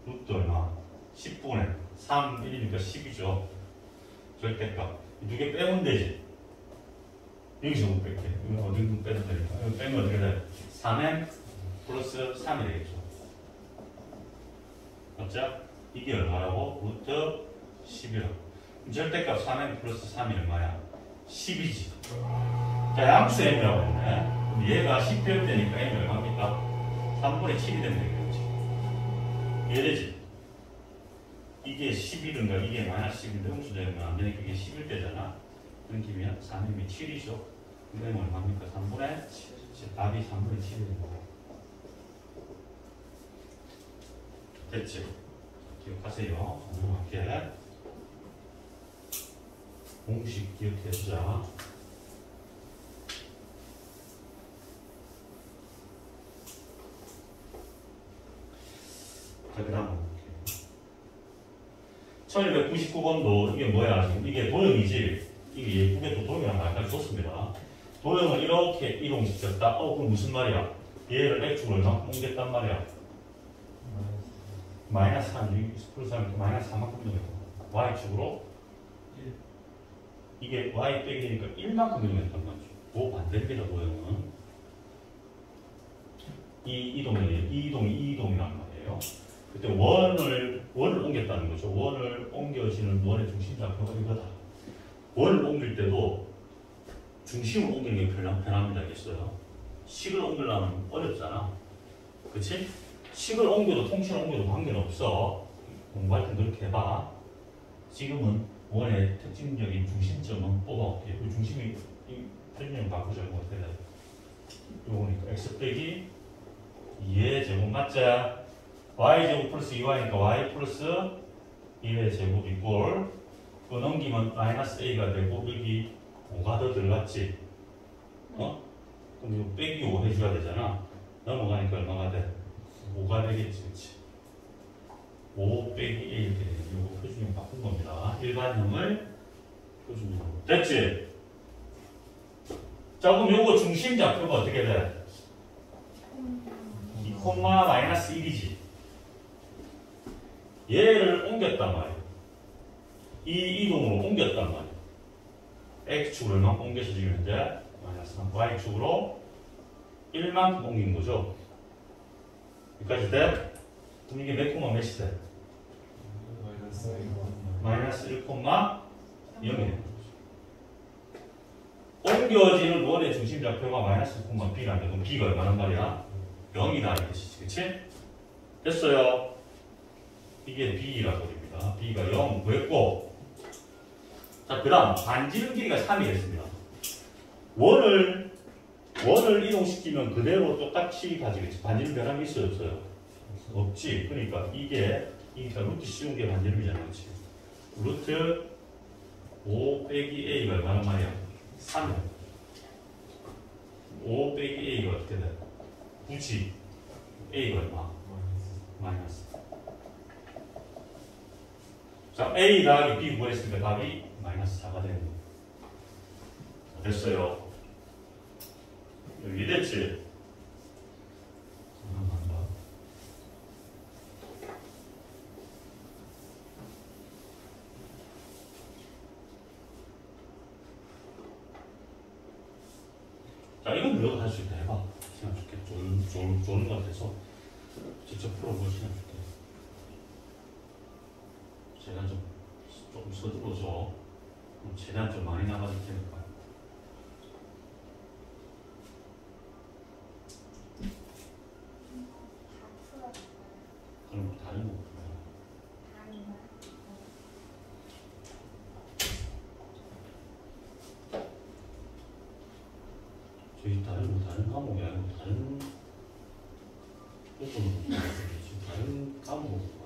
루트 얼마? 10분의 3, 1이니까 10이죠. 절대값. 이 두 개 빼면 되지. 여기서 못 뺄게. 이거 어딘 빼도 되니까. 이거 빼면 어떻게 돼? 3n 플러스 3이 되겠죠. 맞죠? 이게 얼마라고? 루트 11. 절대값 3n 플러스 3이 얼마야? 10이지. 자, 양수 m이라고 했네. 그럼 얘가 10 배울 때니까 m이 얼마입니까? 3분의 7이 되면 되겠지. 이해되지? 이게 11인가 이게 마이너스 10인데 음수되면 안 되니까 이게 11대잖아. 끊기면 3m이 7이죠. 근데 얼마입니까? 3분의 7. 답이 3분의 7이 되는 거고. 됐지? 기억하세요. 넘어갈게. 공식 기억해주자. 자, 그 다음 1299번도 이게 뭐야? 지금 이게 도형이지? 이게 예쁘게 또 도형이랑 말까지 줬습니다. 도형을 이렇게 이동시켰다? 그럼 무슨 말이야? 얘를 X축으로 얼마큼 옮겼단 말이야? 마이너스 3, 플러스 3, 마이너스 3만큼 옮겼다. Y축으로? 이게 Y 빼기니까 1만큼 옮겼단 말이죠. 그 반대입니다, 도형은. 이 이동이 이동이란 말이에요. 그때 원을 옮겼다는 거죠. 원을 옮겨지는 원의 중심좌표가 이거다. 원을 옮길 때도 중심을 옮기는 게 편합니다. 알겠어요? 식을 옮기려면 어렵잖아. 그치? 식을 옮겨도 통신을 옮겨도 관계는 없어. 공부할 때 그렇게 해봐. 지금은 원의 특징적인 중심점은 뽑아올게요. 그 중심이 표준형 바꾸자. 이거 어떻게 돼? 요거니까 x 빼기 2의 제곱 맞자. y제곱 플러스 2y니까 y 플러스 1의 제곱 이꼴 그거 넘기면 마이너스 a가 되고 여기 5가 더 들어갔지. 어? 그럼 이거 빼기 5 해줘야 되잖아. 넘어가니까 얼마가 돼? 5가 되겠지. 그치? 5 빼기 a 이렇게 되는 이거 표준형 바꾼 겁니다. 일반형을 표준형으로. 됐지? 자 그럼 요거 중심 좌표가 어떻게 돼? 2, 마이너스 1이지. 얘를 옮겼단 말이야. 이 이동으로 옮겼단 말이야. x축을 얼마큼 옮겨서 지금 현재 마이너스 3, y축으로 1만큼 옮긴 거죠. 여기까지 돼? 그럼 이게 몇 콤마 몇이 돼? 마이너스 1, 0이 되는 거죠. 옮겨지는 원의 중심 좌표가 마이너스 1, b라면 그럼 b가 얼마란 말이야? 0이다 이 뜻이지. 그치? 됐어요. 이게 b라고 그럽니다. b가 0 구했고 자 그 다음 반지름 길이가 3이 됐습니다. 원을 이동시키면 그대로 똑같이 가지겠지. 반지름 변함이 있어요 없어요? 없지. 그러니까 이게 루트 씌운 게 반지름이잖아. 그렇지? 루트 5 빼기 a가 얼마나 말이야? 3이야. 5 빼기 a가 어떻게 돼? 9지. a가 얼마? 마이너스. 자, a 더하기 b 구했으니까 답이 마이너스 4가 되는 거예요. 됐어요. 여기 됐지? 자, 이건 너가 할 수 있다. 해봐. 시간 줄게. 좋은 것 같아서 직접 풀어볼 시간 줄게. 제가 조금 서둘러서 최대한 좀 많이 나가줄 테니까. 그럼 다른 거 볼까요? 저희 다른 과목이 아니고 다른 지금 다른 과목.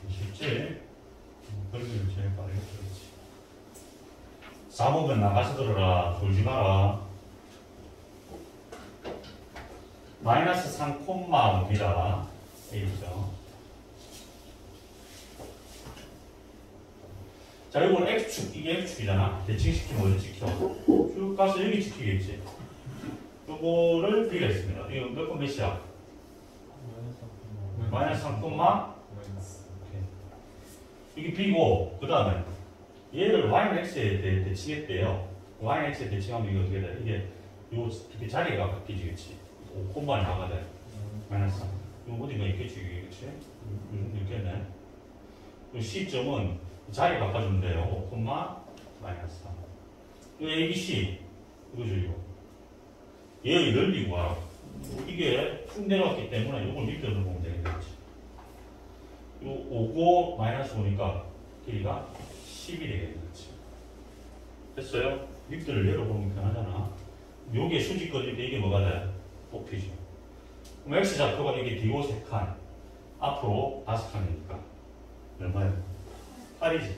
쉽지? 그러면 제일 빠르게 들었지. 4번은 나가서 들어라. 졸지 마라. 마이너스 3, 콤마입니다. A죠. 자, 이건 X축, 이게 X축이잖아. 대칭시키면 어디 찍혀? 쭉 가서 여기 찍히겠지. 요거를 B가 있습니다. 이거 몇 번 몇이야? 마이너스 3, 이게 B고, 그 다음에 얘를 Y는 X에 대칭했대요. Y는 X에 대칭하면 이게 어떻게 돼? 이게 요 특히 자리가 바뀌지겠지. 5 나가 돼. 마이너스 3. 이거 어딘가 있겠지, 이게, 그치? 있겠네. 이 C점은 자리 바꿔주면 돼요. 5, 마이너스 3. 이 ABC, 이거죠, 이거. 얘의 넓이 구하라. 이게 쭉 내려왔기 때문에 이걸 밑으로 보면 되겠지. 요 5고 마이너스 5니까 길이가 10이 되겠지. 됐어요? 밑들을 내려보면 편하잖아. 요게 수직거리인데 이게 뭐가 돼? 높이죠. 그럼 x 좌표가 이게 D5 3칸, 앞으로 5칸이니까 얼마예요? 8이지.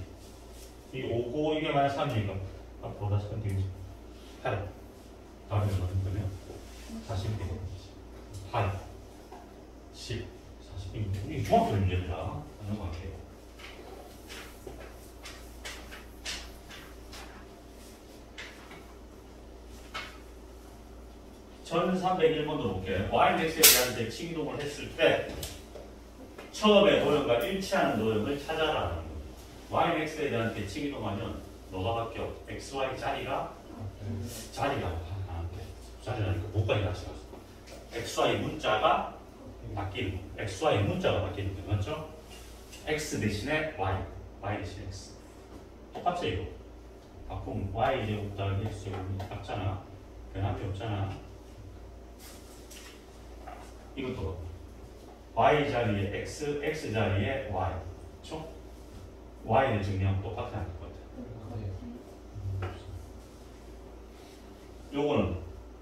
이 5고 이게 마이너스 3이니까 앞으로 5칸 뒤로 8. 다음에 얼마인 거면 40이 되겠지. 8. 40. 이게 중학교 문제입니다. 넘어갈게요. 1301번도 볼게요. yx에 대한 대칭 이동을 했을 때 처음에 도형과 일치하는 도형을 찾아라는 거예요. yx에 대한 대칭 이동하면 뭐가 바뀌어? xy 자리가 자리라니까 뭐까지 같이 갔어. xy 문자가 바뀌는 거. xy 문자가 바뀌는 거 맞죠? x 대신에 y 대신에 x. 똑같죠 이거. 바꾸면 y 제곱 더하기 x 제곱이 같잖아. 변함이 없잖아. 이것도 y 자리에 x, x 자리에 y. 그렇죠? y를 정리하면 똑같이 나올 것 같아요. 요거는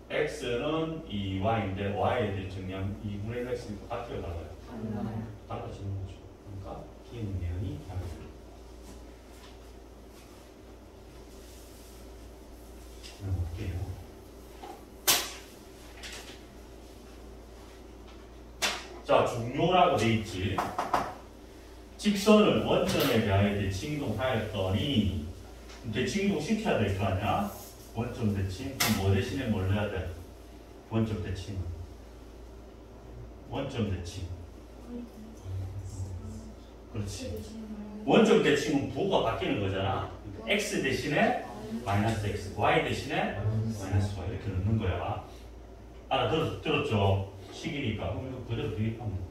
x는 2y인데 y를 정리하면 2분의 1x니까 같아요, 달라요? 달라지는 거죠. 그러니까 기능면이 다르죠. 볼게요. 자, 중요라고 돼 있지. 직선을 원점에 대하여 대칭이동하였더니 대칭이동 시켜야 될 거 아니야? 원점 대칭. 그럼 뭐 대신에 뭘 해야 돼? 원점 대칭. 원점 대칭. 그렇지. 원점 대칭은 부호가 바뀌는 거잖아. x 대신에 마이너스 x, y 대신에 마이너스 y 이렇게 넣는 거야. 알아들었죠? 식이니까. 그럼 이거 그대로 대입하면 돼.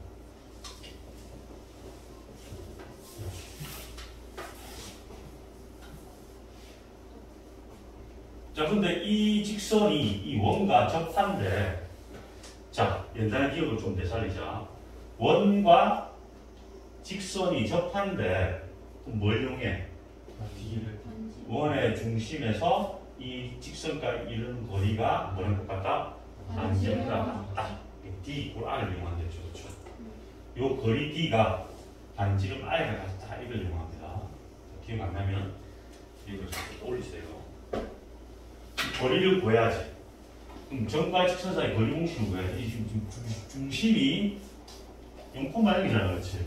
자, 근데 이 직선이 이 원과 접한데, 자, 옛날 기억을 좀 되살리자. 원과 직선이 접한데, 그럼 뭘 이용해? 원의 중심에서 이 직선과 이르는 거리가 뭐랑 똑같다? 반지름과 같다. D 꼴 R을 이용하면 되죠. 그렇죠? 요 거리 D가 반지름 R과 같다. 이걸 이용합니다. 기억 안 나면 이걸 올리세요. 거리를 구해야지. 그럼 점과 직선 사이 거리 공식을 구해야지. 지금 중심이 0,1이잖아, 그렇지?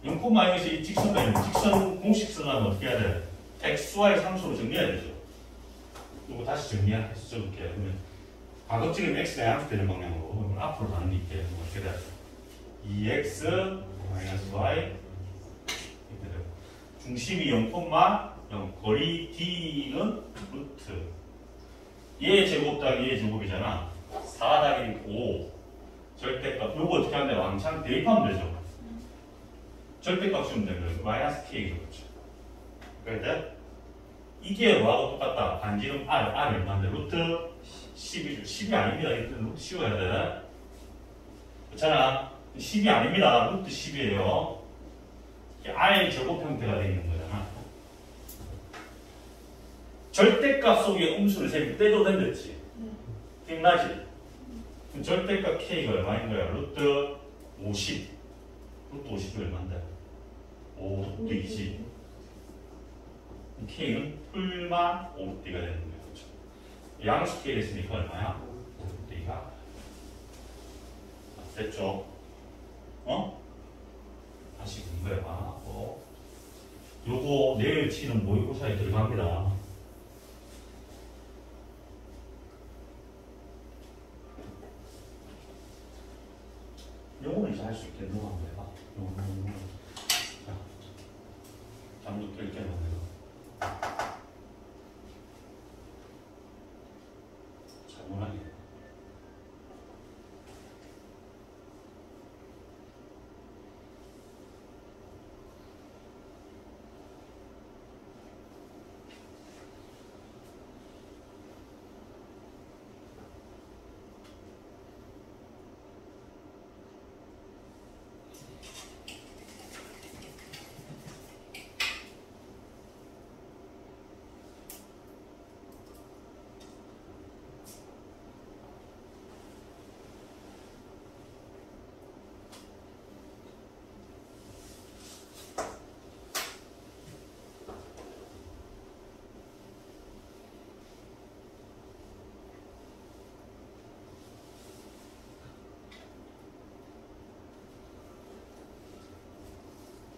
0,1에서 이 직선까지 직선 공식 쓰려면 어떻게 해야 돼? x, y 상수로 정리해야 되죠. 이거 다시 정리해서 써볼게요. 그러면 가급적이면 x가 양수되는 방향으로 그러면 앞으로 가는 게 있게 어떻게 돼? 2x 마이너스 y 이렇게 되고 중심이 0,0 거리 d는 루트 얘 제곱 더하기 얘 제곱이잖아. 4 더하기 5 절대값 요거 어떻게 하면 돼? 왕창 대입하면 되죠. 절대값 쓰면 되는 거예요. 마이너스 k가 그렇죠. 그런데 이게 뭐하고 똑같다? 반지름 r, r 얼마인데? 루트 10이죠. 10이 아닙니다. 이거 루트 씌워야 돼. 그렇잖아. 10이 아닙니다. 루트 10이에요. r 제곱 형태가 되어 있는 거잖아. 절대값 속에 음수를 세개 떼도 된댔지. 기억나지? 절대값 k가 얼마인 거야? 루트 50. 루트 50이 얼마인데? 5, 루트 20. k는 풀마 5루트가 되는 거예요. 그렇죠? 양수 k 됐으니까 얼마야? 5루트가 됐죠? 다시 공부해봐. 요거 내일 치는 모의고사에 들어갑니다. 요거는 이제 할 수 있게 누가 한번 해봐. 요거. 자, 잠도 깰게 만들어. 잘못하게.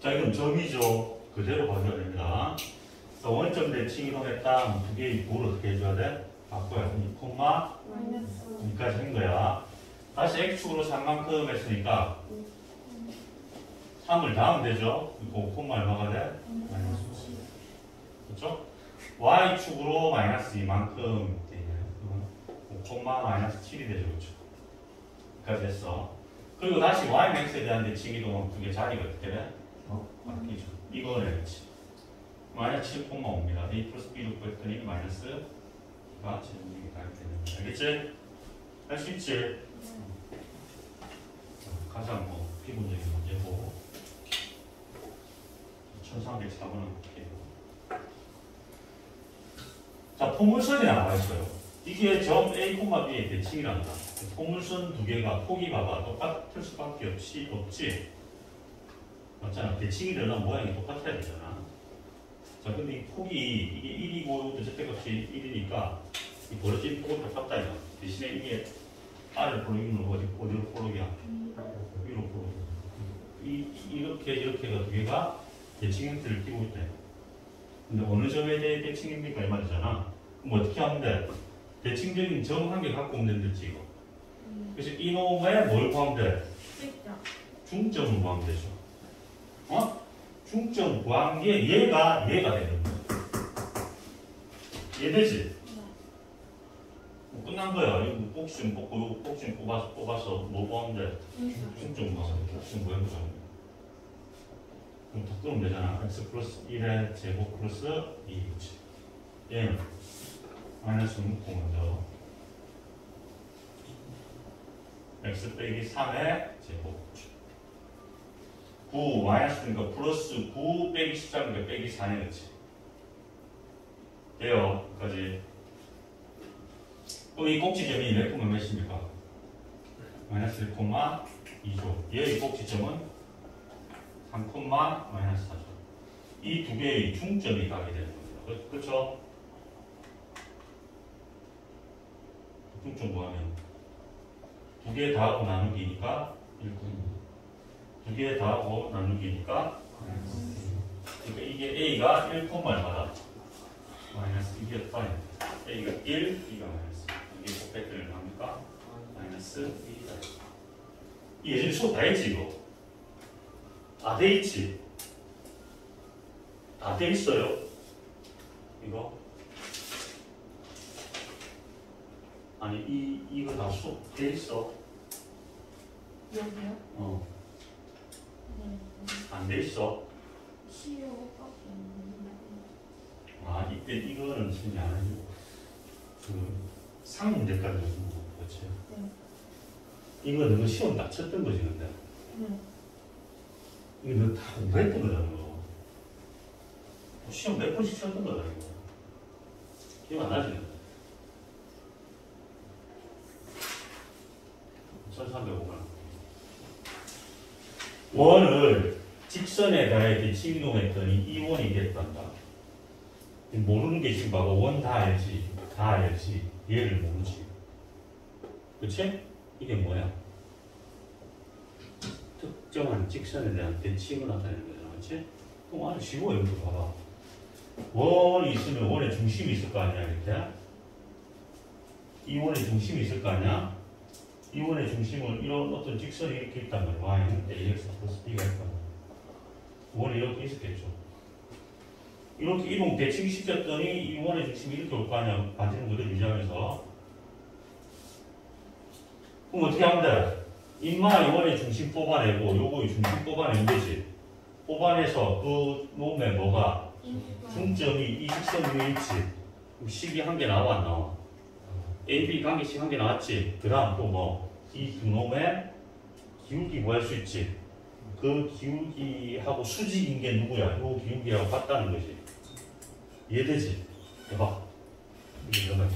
자, 이건 점이죠. 그대로 봐줘야 됩니다. 자, 원점 대칭 이동했다. 두 개의 부호를 어떻게 해줘야 돼? 바꿔야 돼. 2, 마이너스. 여기까지 한 거야. 다시 x축으로 3만큼 했으니까 3을 다음 되죠. 이거 콤마 얼마가 돼? 마이너스 5. 그렇죠? y축으로 마이너스 2만큼 되네요. 5콤마 마이너스 7이 되죠. 그렇죠? 여기까지 했어. 그리고 다시 ymax에 대한 대칭 이동은 그게 자리가 어떻게 돼? 바뀌죠. 이거는 그렇지. 마이너스 7,5입니다. a 플러스 b로 구했더니 마이너스가 제곱이 다 되는 거야. 알겠지? 할 수 있지? 가장 뭐 기본적인 문제고 1304번은 볼게요. 자, 포물선이 나와 있어요. 이게 점 A, B의 대칭이란다. 포물선 두 개가 폭이 봐봐. 똑같을 수밖에 없지. 맞잖아. 대칭이 되려면 모양이 똑같아야 되잖아. 자, 근데 이 폭이 이게 1이고 또 절대값이 1이니까 이 벌어진 폭은 똑같다 이거. 대신에 이게 R을 포르기는 어디로 포르기야? 위로 포르기. 이렇게가 두 개가 대칭 형태를 띠고 있대. 근데 어느 점에 대해 대칭 형태가 얼마잖아. 그럼 어떻게 하면 돼? 대칭적인 점 한 개 갖고 오면 된댔지 이거. 그래서 이놈에 뭘 구하면 돼? 중점을 구하면 되죠. 어? 중점 구한 게 얘가 되는 거야. 이해되지? 뭐 끝난 거야. 이거 복심 뽑고 복심 뽑아서 뭐 구하면 돼? 중점 구하면 돼. 복심 모양 구하면 돼. 그럼 더 끄면 되잖아. x 플러스 1의 제곱 플러스 2이지. 얘는 마이너스 6 먼저 x 빼기 3의 제곱 9 마이너스니까 플러스 9 빼기 13이니까 빼기 4네 그치? 돼요. 여기까지. 그럼 이 꼭지점이 몇 콤마 몇입니까? 마이너스 1,2죠. 얘의 꼭지점은 3, 마이너스 4죠. 이 두 개의 중점이 가게 되는 겁니다. 그렇죠? 중점 구하면 두 개 다 하고 나누기니까 1,2. 두 개 다 하고 나누기니까 그러니까 이게 A가 1, 얼마다? 마이너스 2였다. A가 1, B가 마이너스. 이게 곱했더니 얼마입니까? 마이너스 2다. 이 예전에 수업 다 했지 이거? 다 돼 있지? 다 돼 있어요. 이거? 아니 이거 다 수업 돼 있어. 여기요? 어. 네. 안 돼 있어. 시효밖에 없는데. 아 이때 이거는 신이 안 해주고 그 상문제까지 해주는 거 그렇지? 네. 이거 너 시험 다 쳤던 거지 근데 네. 이거 너 다 공부했던 거잖아 이거. 시험 몇 번씩 쳤던 거잖아 이거. 기억 안 나지? 1305번 원을 직선에 대해 대칭 이동했더니 이 원이 됐단다. 모르는 게 지금 봐봐. 원 다 알지. 얘를 모르지. 그치? 이게 뭐야? 특정한 직선에 대한 대칭을 나타내는 거잖아. 그치? 그럼 아주 쉬워. 여기 봐봐. 원이 있으면 원의 중심이 있을 거 아니야. 이렇게? 이 원의 중심이 있을 거 아니야? 이 원의 중심을 이런 어떤 직선이 이렇게 있단 말이야. y는 ax 플러스 b가 있단 말이야. 원이 이렇게 있었겠죠. 이렇게 이동 대칭시켰더니 이 원의 중심이 이렇게 올 거 아니야. 반지름 그대로 유지하면서. 그럼 어떻게 하면 돼? 인마 이 원의 중심 뽑아내고 요거의 중심 뽑아내면 되지. 뽑아내서 그 놈에 뭐가 중점이 이 직선 위에 있지. 그럼 식이 한 개 나와 안 나와? A, B 관계식 한 개 나왔지. 그 다음 또 뭐 이 두 놈의 기울기 구할 수 있지. 그 기울기하고 수직인 게 누구야? 요 기울기하고 같다는 거지. 이해되지? 해봐. 이게 뭐야?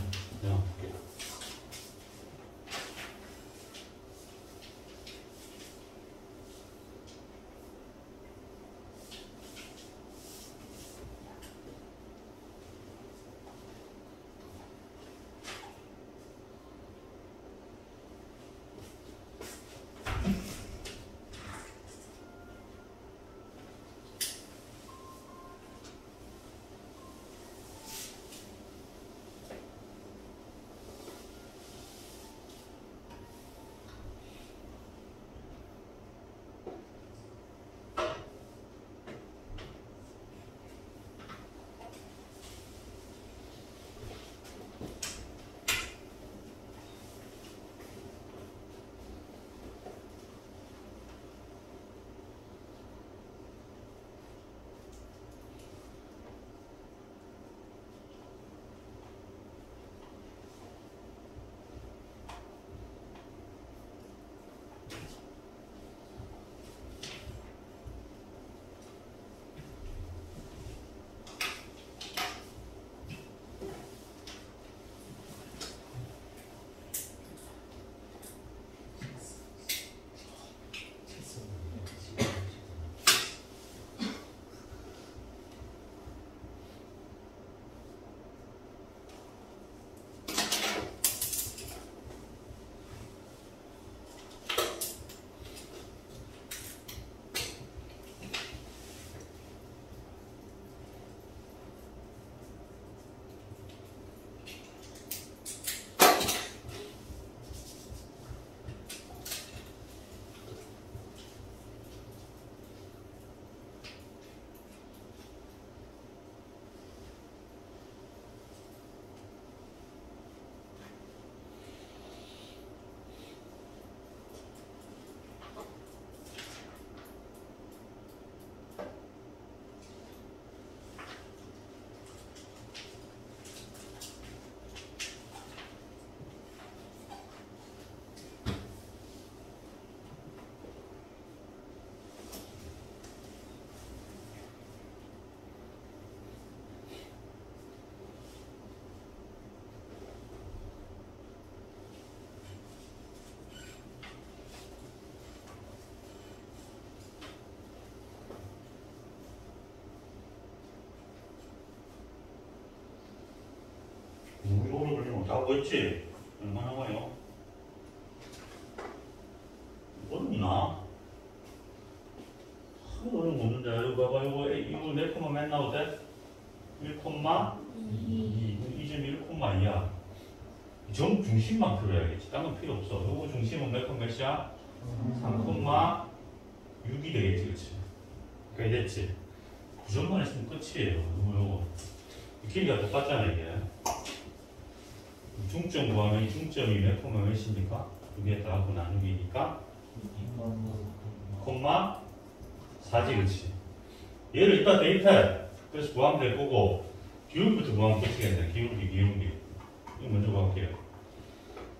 보였지? 얼마나 와요? 어렵나? 어려운 거 없는데. 이거 봐봐. 이거 몇 콤마 맨 나올 때? 1 콤마 2점 1,2야. 점 중심만 필요해야겠지. 딴 건 필요 없어. 요거 중심은 몇 콤마 몇이야? 3,6이 되겠지, 그치? 그게 됐지? 9점만 했으면 끝이에요. 요거. 이 길이가 똑같잖아, 이게. 중점 구하면 이 중점이 몇 콤마 몇입니까? 6에 따라서 나누기니까 콤마 4지, 그치? 얘를 이따 대입해. 그래서 구하면 될 거고, 기울기부터 구하면 끝이겠네. 기울기. 이거 먼저 구할게요.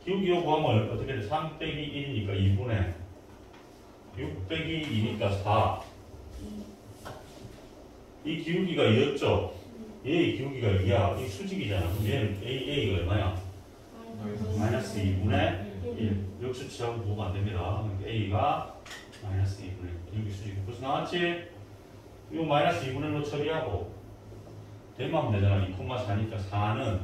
기울기 구하면 어떻게 돼? 3 빼기 1이니까 2분의 6 빼기 2니까 4. 이 기울기가 2였죠? 얘의 기울기가 2야. 이 수직이잖아. 그럼 얘는 A가 얼마야? 마이너스 2분의 1. 역수치하고 보면 안 됩니다. 그러니까 A가 마이너스 2분의 1. 여기 수직. 벌써 나왔지? 이거 마이너스 2분의 1로 처리하고 대입하면 되잖아. 2,4니까 4는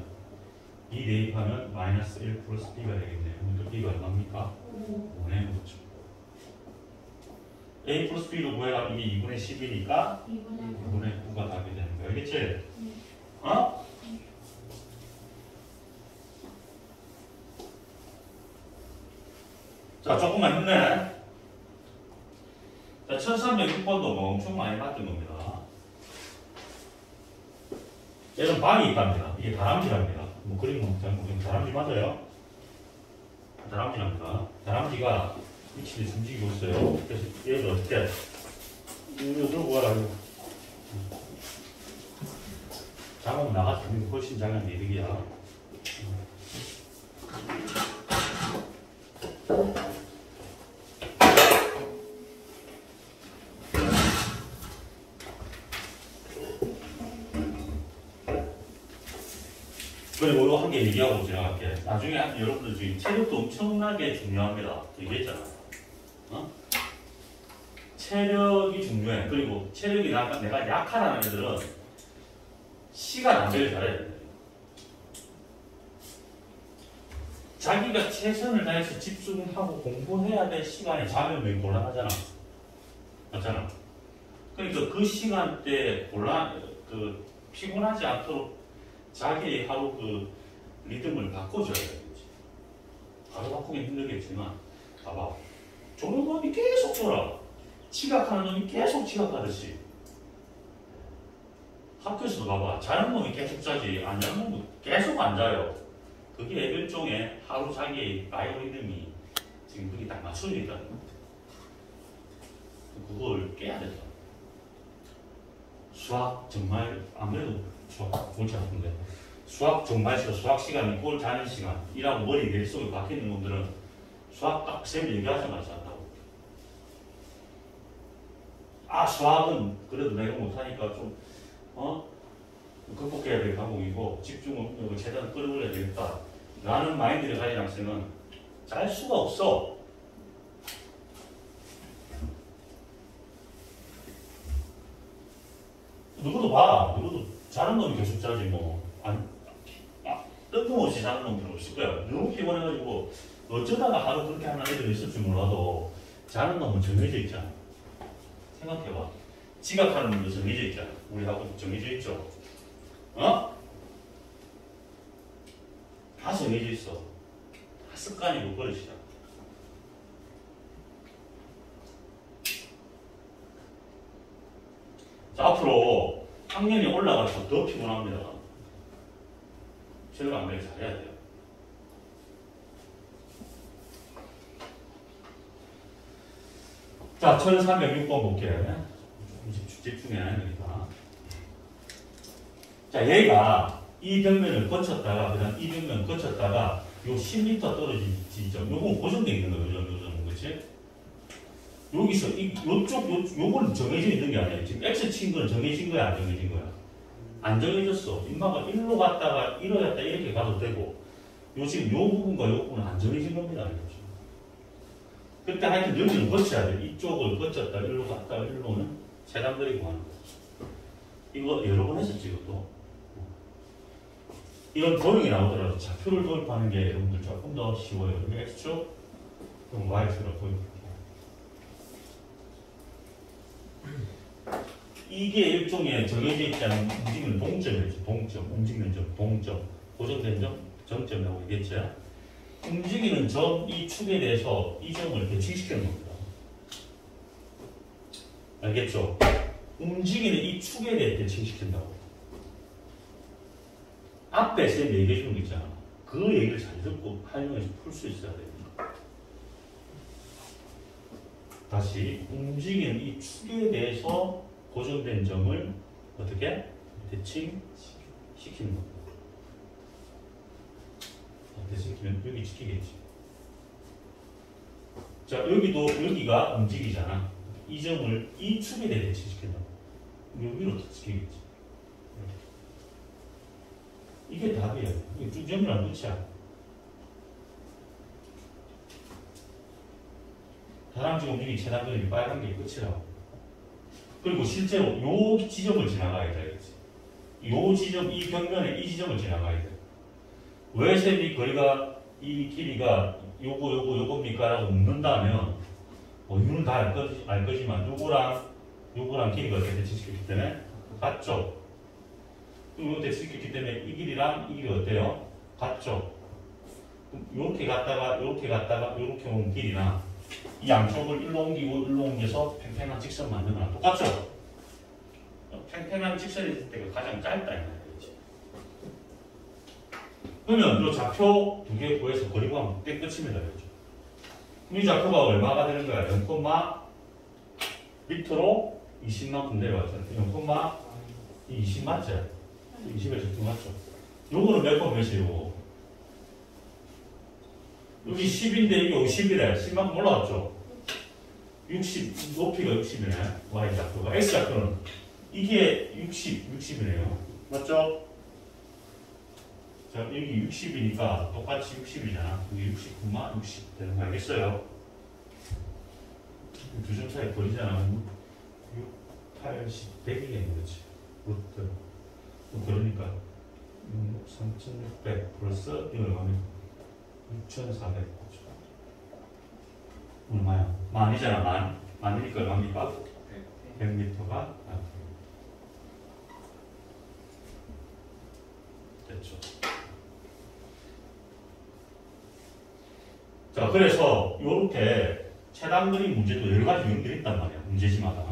2 대입하면 마이너스 1 플러스 B가 되겠네요. 그러니까 B가 얼마입니까? 5네. 그렇죠. A 플러스 B로 구해라. 이게 2분의 10이니까 2분의 9가 답이 되는 거야. 알겠지? 어? 자, 조금만 힘내. 자, 1306번도 뭐 엄청 많이 봤던 겁니다. 얘는 방이 있답니다. 이게 다람쥐랍니다. 뭐 그림 잘 모르겠는데 다람쥐 맞아요? 다람쥐랍니다. 다람쥐가 위치를 움직이고 있어요. 그래서 얘를 어떻게 이거 들고 가라. 작업은 나갔으면 훨씬 작은 이득이야. 그리고 이거 한 개 얘기하고 지나갈게. 나중에 여러분들 지금 체력도 엄청나게 중요합니다. 얘기했잖아. 어? 체력이 중요해. 그리고 체력이 내가 약하다는 애들은 시간 안배를 잘해야 돼. 자기가 최선을 다해서 집중하고 공부해야 될 시간에 자면 왜 곤란하잖아. 맞잖아. 그러니까 그 시간대 피곤하지 않도록 자기의 하루 그 리듬을 바꿔줘야 되겠지. 바로 바꾸긴 힘들겠지만, 봐봐. 조는 놈이 계속 졸아. 지각하는 놈이 계속 지각하듯이. 학교에서도 봐봐. 자는 놈이 계속 자지, 안 자는 놈이 계속 안 자요. 그게 일종의 하루 자기의 바이오리듬이 지금 그게 딱 맞춰져 있다는 거. 그걸 깨야 된다. 수학 정말 아무래도 수학 골치 아픈데 수학 정말 싫어. 수학 시간이 꼴 자는 시간이라고 머리 내 속에 박혀있는 놈들은 수학 딱 쌤이 얘기하자마자 한다고. 아 수학은 그래도 내가 못하니까 좀 극복해야 될 과목이고 집중을 최대한 끌어올려야 되겠다 라는 마인드를 가진 학생은 잘 수가 없어. 누구도 봐. 누구도 자는 놈이 계속 자지 뭐. 뜬금없이 자는 놈들은 없을 거야. 너무 피곤해가지고 어쩌다가 하루 그렇게 하는 애들이 있을 줄 몰라도 자는 놈은 정해져 있잖아. 생각해봐. 지각하는 놈도 정해져 있잖아. 우리하고 정해져 있죠. 어? 다 정해져 있어. 다 습관이고 버릇이야. 자, 앞으로 학년이 올라갈수록 더 피곤합니다. 체력 안배를 잘해야 돼요. 자, 1306번 볼게요. 집중해야 되니까. 자, 얘가 이 벽면을 거쳤다가, 그 다음 이 벽면을 거쳤다가, 요 10m 떨어진 지점, 요건 고정되어 있는 거죠, 요즘, 그치? 여기서, 요거는 정해져 있는 게 아니야. 지금 X 친 거는 정해진 거야, 안 정해진 거야? 안 정해졌어. 인마가 일로 갔다가, 이로 갔다 이렇게 가도 되고, 요 지금 요 부분과 요 부분은 안 정해진 겁니다, 이거죠. 그때 하여튼 여기를 거쳐야 돼. 이쪽을 거쳤다, 일로 갔다, 일로는 세단 그리고 하는 거지. 이거 여러 번 했었지, 이것도. 이런 도형이 나오더라도 좌표를 도입하는 게 여러분들 조금 더 쉬워요. 여기 X축, 그럼 Y축으로 도입할게요. 이게 일종의 정해져 있지 않은 움직이는 동점이죠. 동점, 움직이는 점, 동점, 고정된 점, 정점이라고 얘기했죠. 움직이는 점, 이 축에 대해서 이 점을 대칭시키는 겁니다. 알겠죠? 움직이는 이 축에 대해 대칭시킨다고. 앞에 쌤 얘기해 주는 거 있잖아. 그 얘기를 잘 듣고 활용해서 풀 수 있어야 됩니다. 다시 움직이는 이 축에 대해서 고정된 점을 어떻게 대칭시키는 겁니다. 대칭시키면 여기 지키겠지. 자, 여기도 여기가 움직이잖아. 이 점을 이 축에 대해 대칭시킨다고. 여기로 지키겠지. 이게 답이에요. 이게 쭉 점이랑 끝이야. 다람쥐 움직이 최단점이 빨간 게 끝이라고. 그리고 실제로 요 지점을 지나가야 되겠지. 요 지점, 이 벽면에 이 지점을 지나가야 돼. 왜 쌤이 거리가, 이 길이가 요겁니까? 라고 묻는다면, 이유는 다 알 거지만, 요거랑 길이가 어떻게 대칭시켰기 때문에 같죠? 이거 대칭시켰기 때문에 이 길이랑 이 길이 어때요? 같죠? 요렇게 갔다가, 요렇게 온 길이나, 이 양쪽을 일로 옮겨서 팽팽한 직선 만든 거랑 똑같죠? 팽팽한 직선이 있을 때가 가장 짧다 이 말이지. 그러면 이 좌표 두 개 구해서 거리구하면 끝입니다. 그렇죠? 이 좌표가 얼마가 되는 거야? 0,밑으로 20만큼 내려왔잖아요. 0,20 맞죠? 20에서 2 맞죠? 요거는 몇 번 몇이에요? 여기 10인데 이게 50이래. 10만큼 올라왔죠? 60, 높이가 60이네. Y 좌표가. X 좌표는 이게 60이네요. 맞죠? 자, 여기 60이니까 똑같이 60이잖아. 여기 60 되는 거 알겠어요? 두 점 차이 버리잖아. 6, 80, 100이겠네. 그렇지? 루트. 그러니까 3600 플러스 이거 얼마면 6400. 얼마야? 만이잖아. 만이니까 얼마입니까? 100m가 됐죠. 자, 그래서 이렇게 최단 그림 문제도 여러 가지 연결이 있단 말이야. 문제지마다.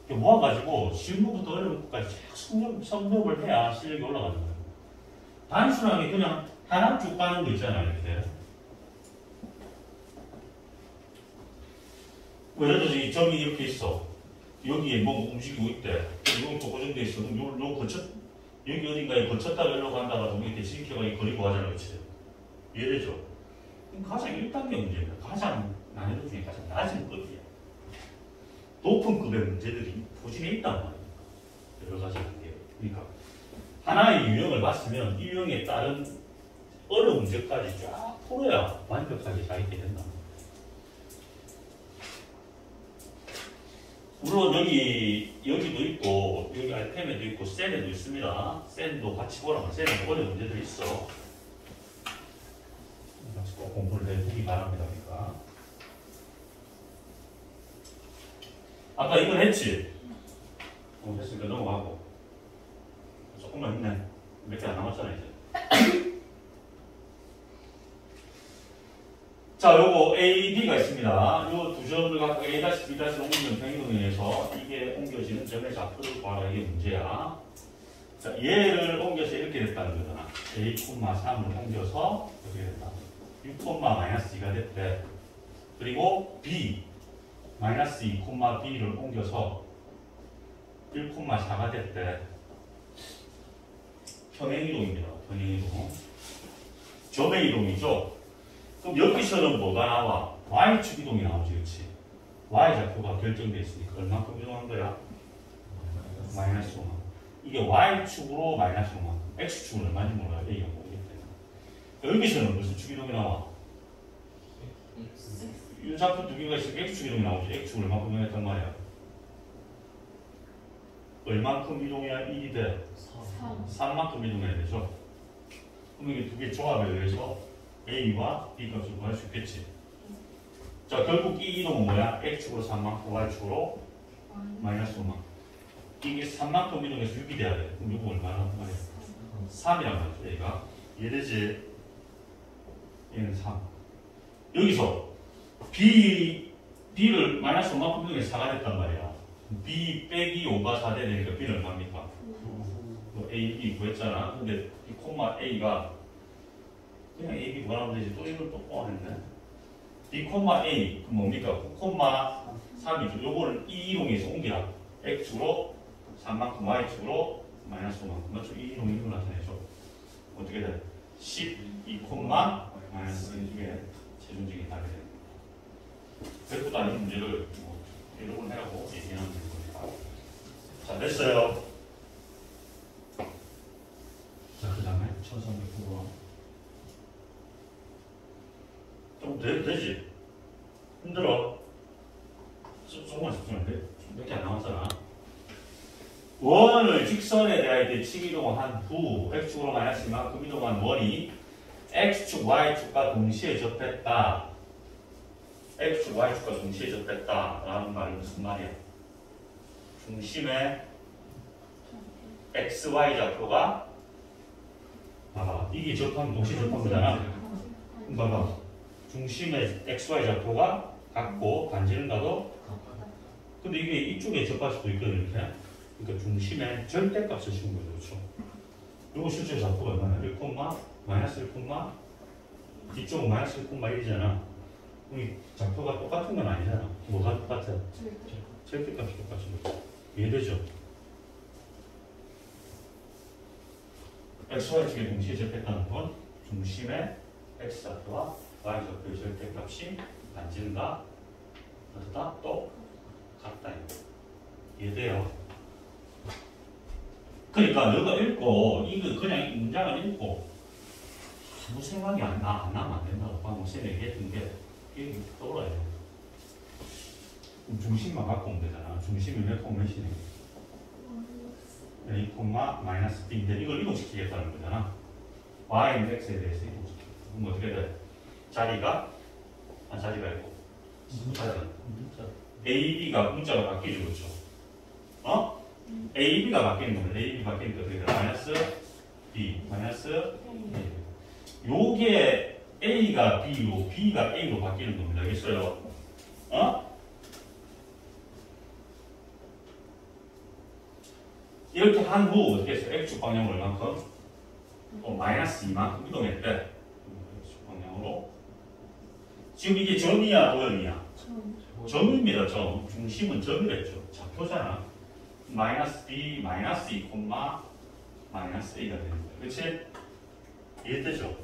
모아가지고 실무부터 어려운 것까지 성립을 해야 실력이 올라가는 거예요. 단순하게 그냥 하나 쭉 가는 거 있잖아요. 이렇게. 예를 들어서 이 점이 이렇게 있어. 여기에 뭔가 움직이고 있대. 여기 또 고정돼 있어. 여기 어딘가에 거쳤다가 일로 간다가 여기 대칭시켜가 거리고 하잖아. 그치? 이해되죠? 가장 1단계 문제입니다. 가장 난이도 중에 가장 낮은 급이야. 높은 급의 문제들이 포진해 있단 말이에요. 여러 가지 단계. 그러니까 하나의 유형을 봤으면 이 유형에 따른 어려운 문제까지 쫙 풀어야 완벽하게 잘 있게 된다. 물론 여기도 있고 여기 알템에도 있고 센에도 있습니다. 센도 같이 보라면 센에도 어려운 문제들이 있어. 같이 꼭 공부를 해두기 바랍니다. 그러니까. 아까 이건 했지? 됐으니까 넘어가고. 조금만 있네. 몇 개 안 남았잖아, 이제. 자, 요거 A, B가 있습니다. 요 두 점을 갖고 A-, B- 옮기는 평행이동에 의해서 이게 옮겨지는 점의 좌표를 구하라. 이게 문제야. 자, 얘를 옮겨서 이렇게 됐다는 거잖아. A, 3을 옮겨서 어떻게 됐다? 6,-2가 됐대. 그리고 B, -2, B를 옮겨서 1,4가 됐대. 평행이동입니다. 평행이동. 점의 이동이죠. 그럼 여기서는 뭐가 나와? Y축 이동이 나오지, 그렇지? Y좌표가 결정되어 있으니까 얼마큼 이동한 거야? -5만. 이게 Y축으로 -5만. X축은 얼마인지 몰라요. A가 모르기 때문에. 여기서는 무슨 축 이동이 나와? 이 좌표 두 개가 있으니까 X축 이동이 나오지. X축을 얼마큼 이동했단 말이야? 얼만큼 이동해야 1이 돼? 3만큼 이동해야 되죠? 그럼 이게 두 개 조합에 의해서 A와 B 값을 구할 수 있겠지. 자, 결국 이 이동은 뭐야? X축으로 3만큼, Y축으로 마이너스 5만. 이게 3만큼 이동해서 6이 돼야 돼. 그럼 6은 얼마나 말이야? 3이란 말이죠, A가. 이해되지? 얘는 3. 여기서 B를 마이너스 5만큼 이동해서 4가 됐단 말이야. B 빼기 5가 4 되니까 B는 얼마입니까? A, B 구했잖아. 근데 이 콤마 A가 그냥 A, B 구하면 되지. 또 이걸 또 뽑아냈네. B 콤마 A 그럼 뭡니까? 9 콤마 3이죠. 요거를 이 이동에서 옮기라. X축으로 3만큼 Y축으로 마이너스 5만큼. 맞죠? 이 이동이 이걸 나타내죠. 어떻게 돼? 12 콤마 마이너스 이게 최종적인 답이 됩니다. 별것도 아닌 문제를 뭐 여러 번 해라고 얘기하는 겁니다. 자, 됐어요. 자, 그 다음에 1309번. 좀 되지? 힘들어. 조금만 집중하면 돼. 몇 개 안 남았잖아. 원을 직선에 대하여 대칭 이동한 후 X축으로 마이너스 이만큼 이동한 원이 X축, Y축과 동시에 접했다. X축, Y축과 동시에 접했다. 라는 말이 무슨 말이야? 중심의 XY 좌표가 봐봐. 이게 접하면 동시에 접한 거잖아. 봐봐. 중심의 XY 좌표가 같고 반지름 가도 근데 이게 이쪽에 접할 수도 있거든 이렇게. 그러니까 중심의 절대값을 씌운 거죠. 그렇죠? 이거 실제 좌표가 얼마나? 1, 마이너스 1, 뒤쪽은 마이너스 1,1이잖아. 이 좌표가 똑같은 건 아니잖아. 뭐가 똑같아? 절대값이 똑같은 거죠. 이해되죠? XY 쪽에 동시에 접했다는 건 중심의 X좌표와 Y좌표의 절대값이 반지름과 어떠다? 또 같다. 이해돼요? 그러니까 너가 읽고 이거 그냥 문장을 읽고 아무 생각이 안 나면 안 된다고 방금 쌤 얘기했던 게 이게 떠올라요. 중심만 갖고 오면 되잖아. 중심이 몇 콤마 몇이네? A 콤마 마이너스 B인데 이걸 이동시키겠다는 거잖아. Y는 X에 대해서 이동시키겠다. 그럼 어떻게 돼? 자리가 있고 A, B가 문자가 바뀌죠. 그렇죠? 어? A, B가 바뀌는 겁니다. A, B 바뀌니까 어떻게 돼? 마이너스 B, 마이너스 A. 요게 A가 B로, B가 A로 바뀌는 겁니다. 알겠어요? 어? 이렇게 한 후 어떻게 했어? X축 방향으로 얼만큼? 마이너스 2만큼 이동했대. X축 방향으로. 지금 이게 점이야, 도형이야? 점입니다, 점. 중심은 점이랬죠. 좌표잖아. 마이너스 B, 마이너스 2, 마이너스 A가 되는 거야. 그치? 이해되죠?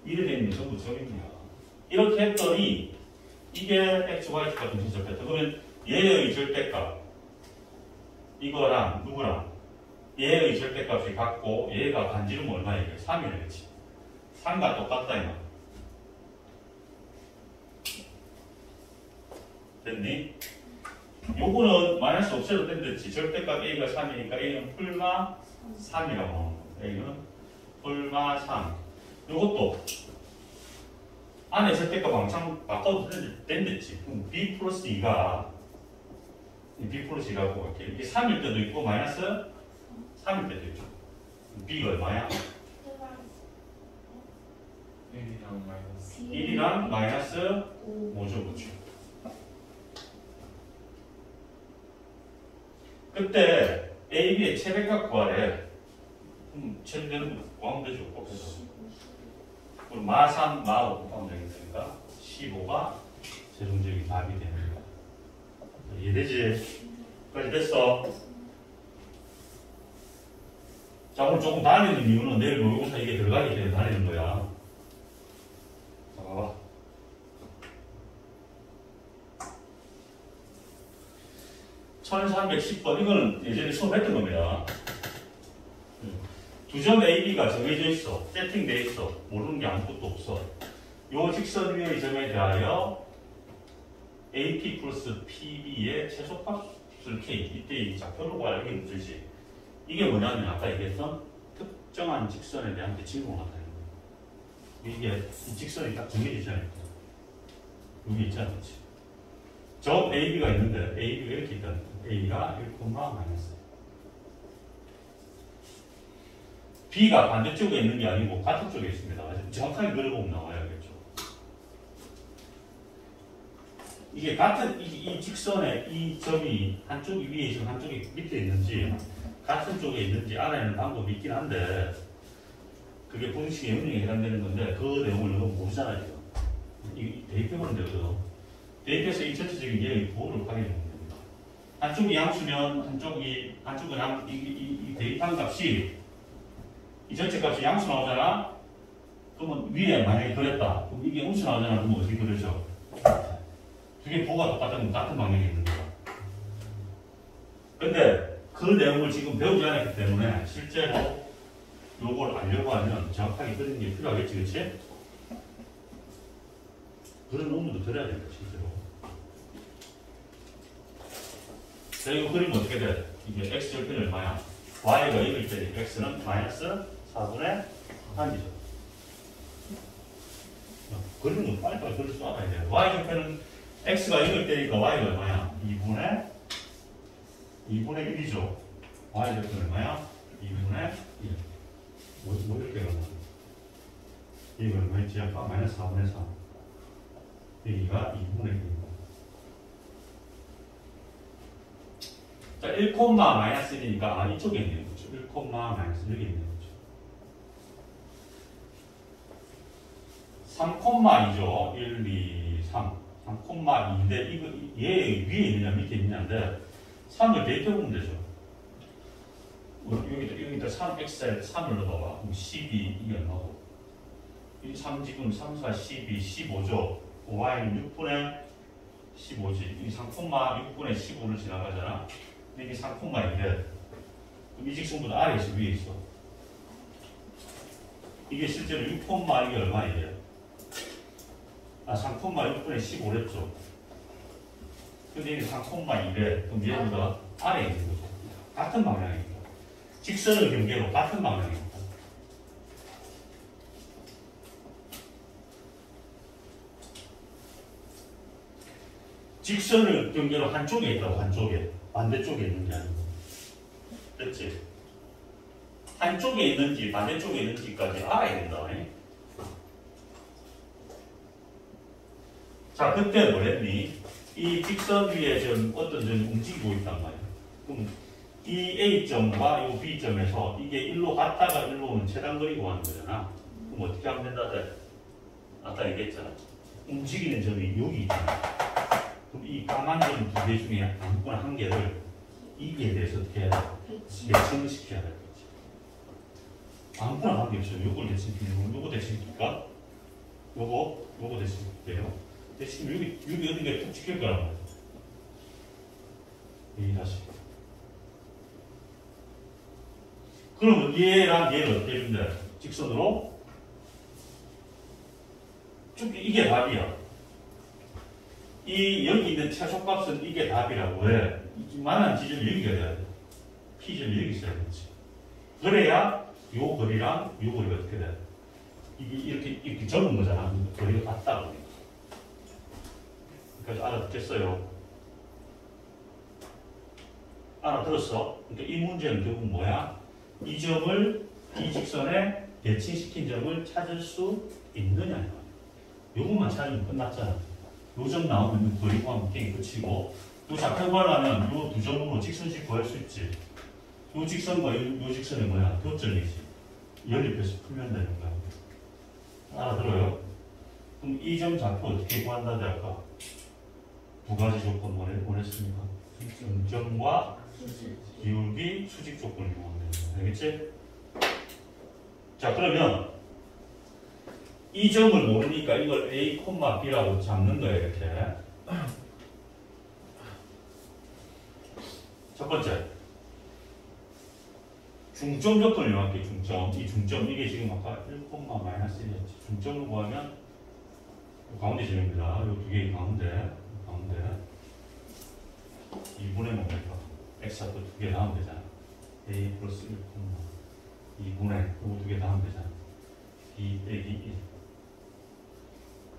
이래 되는 게 전부 점입니다. 이렇게 했더니 이게 X, Y축과 동시에 접했다. 그러면 얘의 절대값 이거랑 누구랑 얘의 절대값이 같고 얘가 반지름 얼마야? 3이라 그랬지. 3과 똑같다 이 말. 됐니? 요거는 마이너스 없애도 된댔지. 절대값 A가 3이니까 A는 풀마 3이라고 나오는 거야. A는 풀마 3. 요것도 안에 절대값 왕창 바꿔도 된댔지. 그럼 B 플러스 2가 B 플러스 2라고 할게. 이게 3일 때도 있고 마이너스 3일 때도 있죠. B가 얼마야? 1이랑 마이너스 1이랑 마이너스 5죠. 그렇죠. 그때 A, B의 최대값 구하래. 최대는 거 구하면 되죠. 곱해서. 그럼 마3, 마5 곱하면 되겠으니까 15가 최종적인 답이 되는 거야. 이해되지? 까지 됐어. 자, 오늘 조금 다니는 이유는 내일 모의고사 이게 들어가기 때문에 다니는 거야. 자, 봐봐. (1310번) 이거는 예전에 수업했던 겁니다. 두 점 AB가 정해져 있어. 세팅되어 있어. 모르는 게 아무것도 없어. 요 직선 위의 점에 대하여 AP 플러스 PB의 최소값을 K. 이때 이 좌표로 구하기 문제지. 이게 뭐냐면 아까 얘기했던 특정한 직선에 대한 대칭을 나타내는 거예요. 이게 이 직선이 딱 정해지지 않을까. 여기 있지 않지. 저 AB가 있는데 AB가 이렇게 있다는 거예요. A가 1, 마이너스. B가 반대쪽에 있는 게 아니고 같은 쪽에 있습니다. 정확하게 그려보면 나와야겠죠. 이게 같은 이 직선에 이 점이 한쪽이 위에 있고 한쪽이 밑에 있는지 같은 쪽에 있는지 알아내는 방법이 있긴 한데 그게 분식의 영역에 해당되는 건데 그 내용을 너무 모르잖아요. 이 대입해보는 되거든. 대입해서 이 전체적인 예의 부호를 확인해 보면 됩니다. 한쪽이 양수면 한쪽은 이 대입한 값이 이 전체 값이 양수 나오잖아. 그러면 위에 만약에 그랬다. 그럼 이게 음수 나오잖아. 그러면 어떻게 그려져? 두 개 부호가 똑같은 같은 방향에 있는 거야. 근데 그 내용을 지금 배우지 않았기 때문에 실제로 요걸 알려고 하면 정확하게 그리는 게 필요하겠지, 그렇지? 그런 의무도 들어야 된다, 실제로. 자, 이거 그리면 어떻게 돼? 이게 x절편이 얼마야? y가 1일 때 x는 마이너스 4분의 1이죠. 그리는 거 빨리빨리 그릴 줄 알아야 돼. y절편은 x가 1일 때니까 y가 얼마야? 2분의 1이죠. y절편 얼마야? 2분의 1. 뭐 이렇게 가나? 이거 얼마였지? 아까 마이너스 4분의 3. 여기가 2분의 1입니다. 자, 1, 마이너스 1이니까 이쪽에 있는 거죠. 1, 마이너스 여기 있는 거죠. 3,2죠. 1, 2, 3. 3,2인데 이거 얘 위에 있느냐 밑에 있느냐인데 3을 대입해보면 되죠. 여기다 3x에 3을 넣어봐. 그럼 12 이게 얼마고? 이 3 지금 3, 4, 12, 15죠. y는 6분의 15지. 이 3,6분의 15를 지나가잖아. 이게 3,2래. 그럼 이 직선보다 아래에 있어, 위에 있어. 이게 실제로 6, 이게 얼마 이게? 3,6분의 15랬죠. 근데 이게 3,2래. 그럼 얘보다 아래에 있는 거죠. 같은 방향이니까. 직선을 경계로 같은 방향이니까. 직선을 경계로 한쪽에 있다고, 한쪽에. 반대쪽에 있는 게 아니고. 됐지? 한쪽에 있는지 반대쪽에 있는지까지 알아야 된다. 자, 그때 뭐랬니? 이 직선 위에 좀 어떤 점이 움직이고 있단 말이야. 그럼 이 A점과 이 B점에서 이게 일로 갔다가 일로 오는 최단거리고 하는 거잖아. 그럼 어떻게 하면 된다? 아까 얘기했잖아. 움직이는 점이 여기 있잖아. 그럼 이 까만 점 두 개 중에 아무거나 한 개를 이게 대해서 어떻게 해야 돼? 대칭을 시켜야 될 거지. 아무거나 한 개 없어요. 요걸 대칭시키는 거, 요거 대칭시킬까? 요거 대칭시킬게요. 대칭 여기 어딘가에 툭 찍힐 거란 말이야. 여기 다시. 그럼 얘랑 얘를 어떻게 해준대? 직선으로 쭉 이게 답이야. 이 여기 있는 최소값은 이게 답이라고 해. 이만한 지점이 여기가 돼야 돼. P점이 여기 있어야 되지. 그래야 요 거리랑 요 거리가 어떻게 돼? 이게 이렇게 적은 거잖아. 거리가 같다 보니까. 그래서 알아듣겠어요? 알아들었어? 그러니까 이 문제는 결국 뭐야? 이 점을 이 직선에 대칭시킨 점을 찾을 수 있느냐. 요것만 찾으면 끝났잖아. 요 점 나오면 거리 구하면 게임 끝이고, 또 좌표 구하려면 요 두 점으로 직선식 구할 수 있지. 요 직선과 요 직선이 뭐야? 교점이지. 연립해서 풀면 되는 거야. 알아들어요? 그럼 이 점 좌표 어떻게 구한다지 아까? 두 가지 조건 원했습니까? 점과 기울기, 수직 조건을 이용하면 됩니다. 알겠지? 자, 그러면 이 점을 모르니까 이걸 A, B라고 잡는 거예요, 이렇게. 첫 번째. 중점 조건을 이용할게요, 중점. 이 중점, 이게 지금 아까 1,-1이었지. 중점을 구하면 가운데 점입니다. 이 두 개의 가운데. 2분의 뭡니까? x좌표 두 개 나오면 되잖아. a 플러스 1, 2분의 이거 두 개 다 하면 되잖아. b 빼기 1.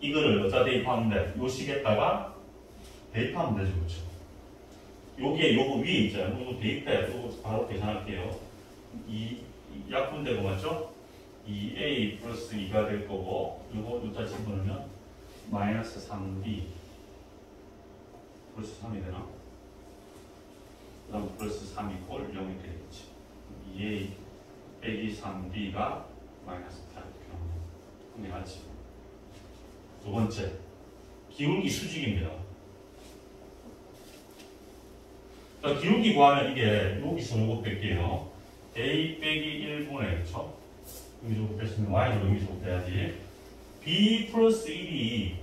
이거를 어디다 대입하면 돼? 요 식에다가 대입하면 되죠, 그렇죠? 요게 요거 위에 있잖아요. 이거 대입해. 이거 바로 계산할게요. 이 약분되고 맞죠? 2a 플러스 2가 될 거고 요거 여기다 집어넣으면 마이너스 3b 플러스 3이 되나? 그 다음 플러스 3이 꼴 0이 되겠지. 2a 빼기 3b가 마이너스 8 이렇게 나옵니다. 이게 맞지? 두 번째, 기울기 수직입니다. 자, 기울기 구하면 이게 여기서 요거 뺄게요. a 빼기 1분의 그쵸? 여기서 뺐으면 y로 여기서 빼야지. b 플러스 1이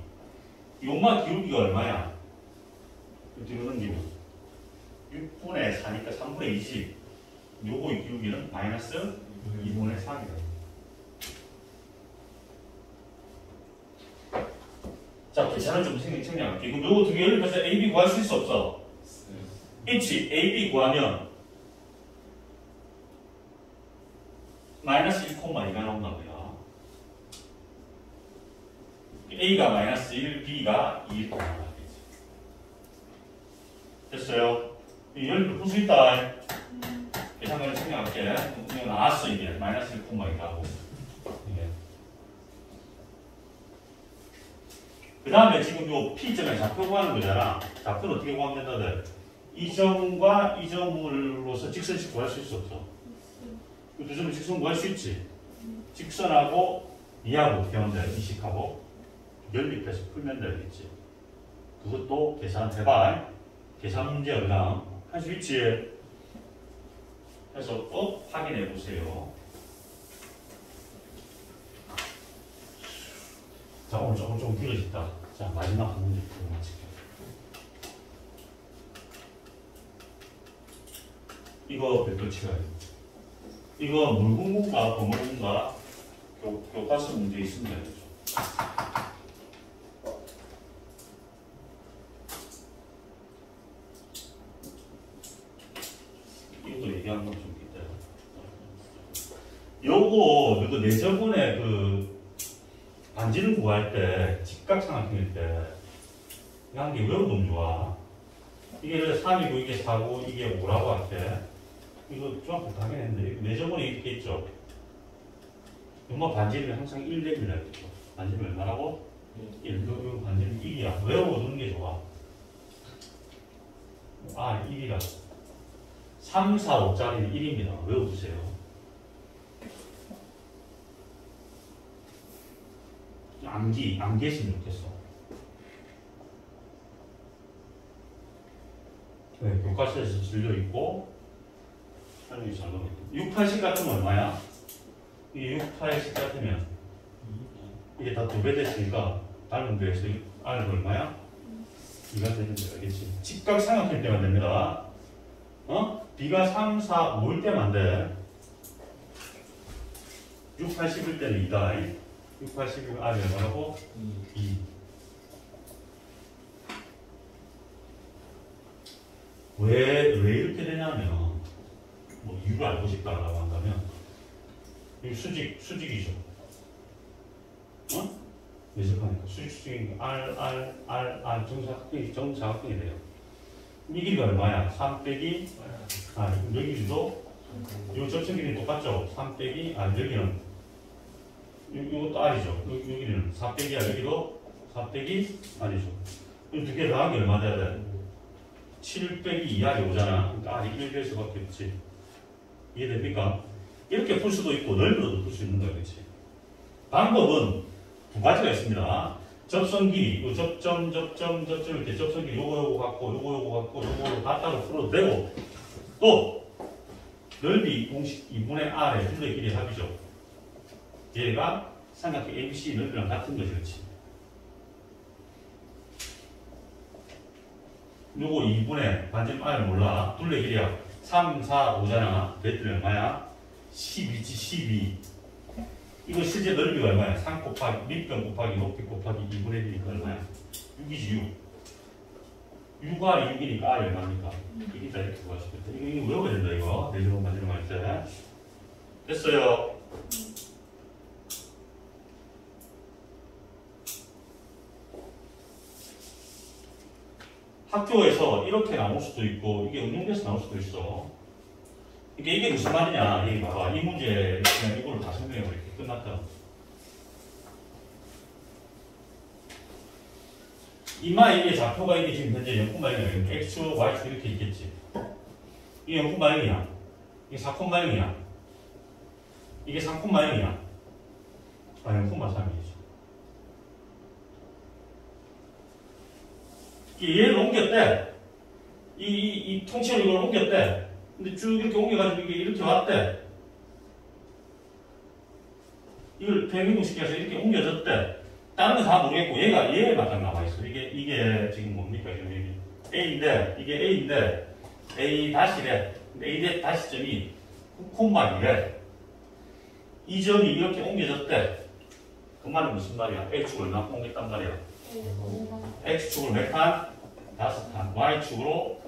요마 기울기가 얼마야? 뒤로 넘기면 6분의 4니까 3분의 20. 요거의 기울기는 마이너스 2분의 4이다. 자, 계산을 좀 생략할게. 그럼 요거 두 개를 그래서 AB 구할 수 있어 없어? 있지. AB 구하면 마이너스 1,2가 나온다고요. A가 마이너스 1, B가 2 이렇게 나와야겠지. 됐어요? 이걸 풀 수 있다. 계산을 생략할게. 이거 나왔어 이게. 마이너스 1,2가 하고. 이게. 그 다음에 지금 요 P점에 좌표 구하는 거잖아. 좌표는 어떻게 구하면 된다? 이 점과 이 점으로서 직선식 구할 수 있어 없어? 두 점을 직선 구할 수 있지? 직선하고 이하고 어떻게 하면 돼? 이식하고 연립해서 풀면 되겠지. 그것도 계산해봐. 계산 문제 그냥 할 수 있지? 그래서 꼭 확인해 보세요. 자, 오늘 조금 길어졌다. 자, 마지막 한 문제 풀고 마칠게요. 이거 별도 치워야 돼. 이거 물공부인가 범어인가 교과서 문제 있으면 되죠. 이것도 얘기한 것 좀 있대요. 요거 내저번에 그 반지름 구할 때 직각삼각형일 때 한 개 외워두면 좋아. 이게 3이고 이게 4고 이게 5라고 할때 이거 좀 당연했는데 내저번에 이렇게 있죠. 엄마 반지름이 항상 1렙이라 했죠. 반지름이 얼마라고? 1. 이거 반지름 1이야. 외워두는 게 좋아. 1이라. 3, 4, 5짜리는 1입니다. 외워두세요. 암기했으면 좋겠어. 네, 교과서에서 들려있고 설명이 잘 나오고 있고 6, 8식 같으면 얼마야? 이게 6, 8식 같으면 이게 다 2배 됐으니까 다른 배에서 R은 얼마야? 2가 되는지 알겠지? 직각삼각형일 때만 됩니다. B가 3, 4, 5일 때만 안 돼. 6, 8, 10일 때는 2다. 6, 8, 10이면 R이 얼마라고? 2. 왜 이렇게 되냐면, 뭐, 이유를 알고 싶다라고 한다면, 이 수직이죠. 매접하니까. 수직이니까 R, 정사각형이 돼요. 이 길이가 얼마야? 3 빼기, 여기도, 요 접점 길이 똑같죠? 3 빼기, 여기는, 이것도 R이죠. 여기는 4 빼기 R, 여기도 4 빼기 R이죠. 이 두 개 더한 게 얼마 돼야 돼? 7 빼기 2R이 오잖아. 그러니까 R이 1될 수밖에 없지. 이해됩니까? 이렇게 풀 수도 있고, 넓어도 풀 수 있는 거야, 그렇지? 방법은 두 가지가 있습니다. 접선 길이, 접점 이렇게 접선 길이 요거 갖고, 요거 갖다가 풀어도 되고, 또, 넓이 공식 2분의 R의 둘레 길이 합이죠. 얘가 삼각형 ABC 넓이랑 같은 거지, 그렇지? 요거 2분의 반지름 R을 몰라. 둘레 길이야. 3, 4, 5잖아. 그랬더니 얼마야? 12지, 12. 이거 실제 넓이가 얼마야? 3 곱하기, 밑변 곱하기, 높이 곱하기 2분의 1이니까 얼마야? 6이지, 6. 6R이 6이니까 R이 얼마입니까? 이게 다 이렇게 구할 수 있다. 이거 외워야 된다, 이거. 내주로 만지는 거 할 때. 됐어요. 학교에서 이렇게 나올 수도 있고 이게 응용돼서 나올 수도 있어. 이게 무슨 말이냐? 여기 봐봐. 이 문제 그냥 이걸로 다 설명해 버릴게. 끝났다. 이마 이게 좌표가 이게 지금 현재 0,0이야. x축, y축 이렇게 있겠지. 이게 0,0이야. 이게 4,0이야. 이게 3,0이야. 아, 0,3이지. 얘를 옮겼대. 이 통째로 이걸 옮겼대. 근데 쭉 이렇게 옮겨가지고 이게 이렇게 왔대. 이걸 평행이동시켜서 이렇게 옮겨졌대. 다른 건 다 모르겠고 얘만 딱 나와있어. 이게 지금 뭡니까? 지금 여기 A인데 이게 A인데 A 다시래. A 다시점이 콤마 2래. 이 점이 이렇게 옮겨졌대. 그 말은 무슨 말이야? X축을 얼마큼 옮겼단 말이야? X축을 몇 칸? 5칸. Y축으로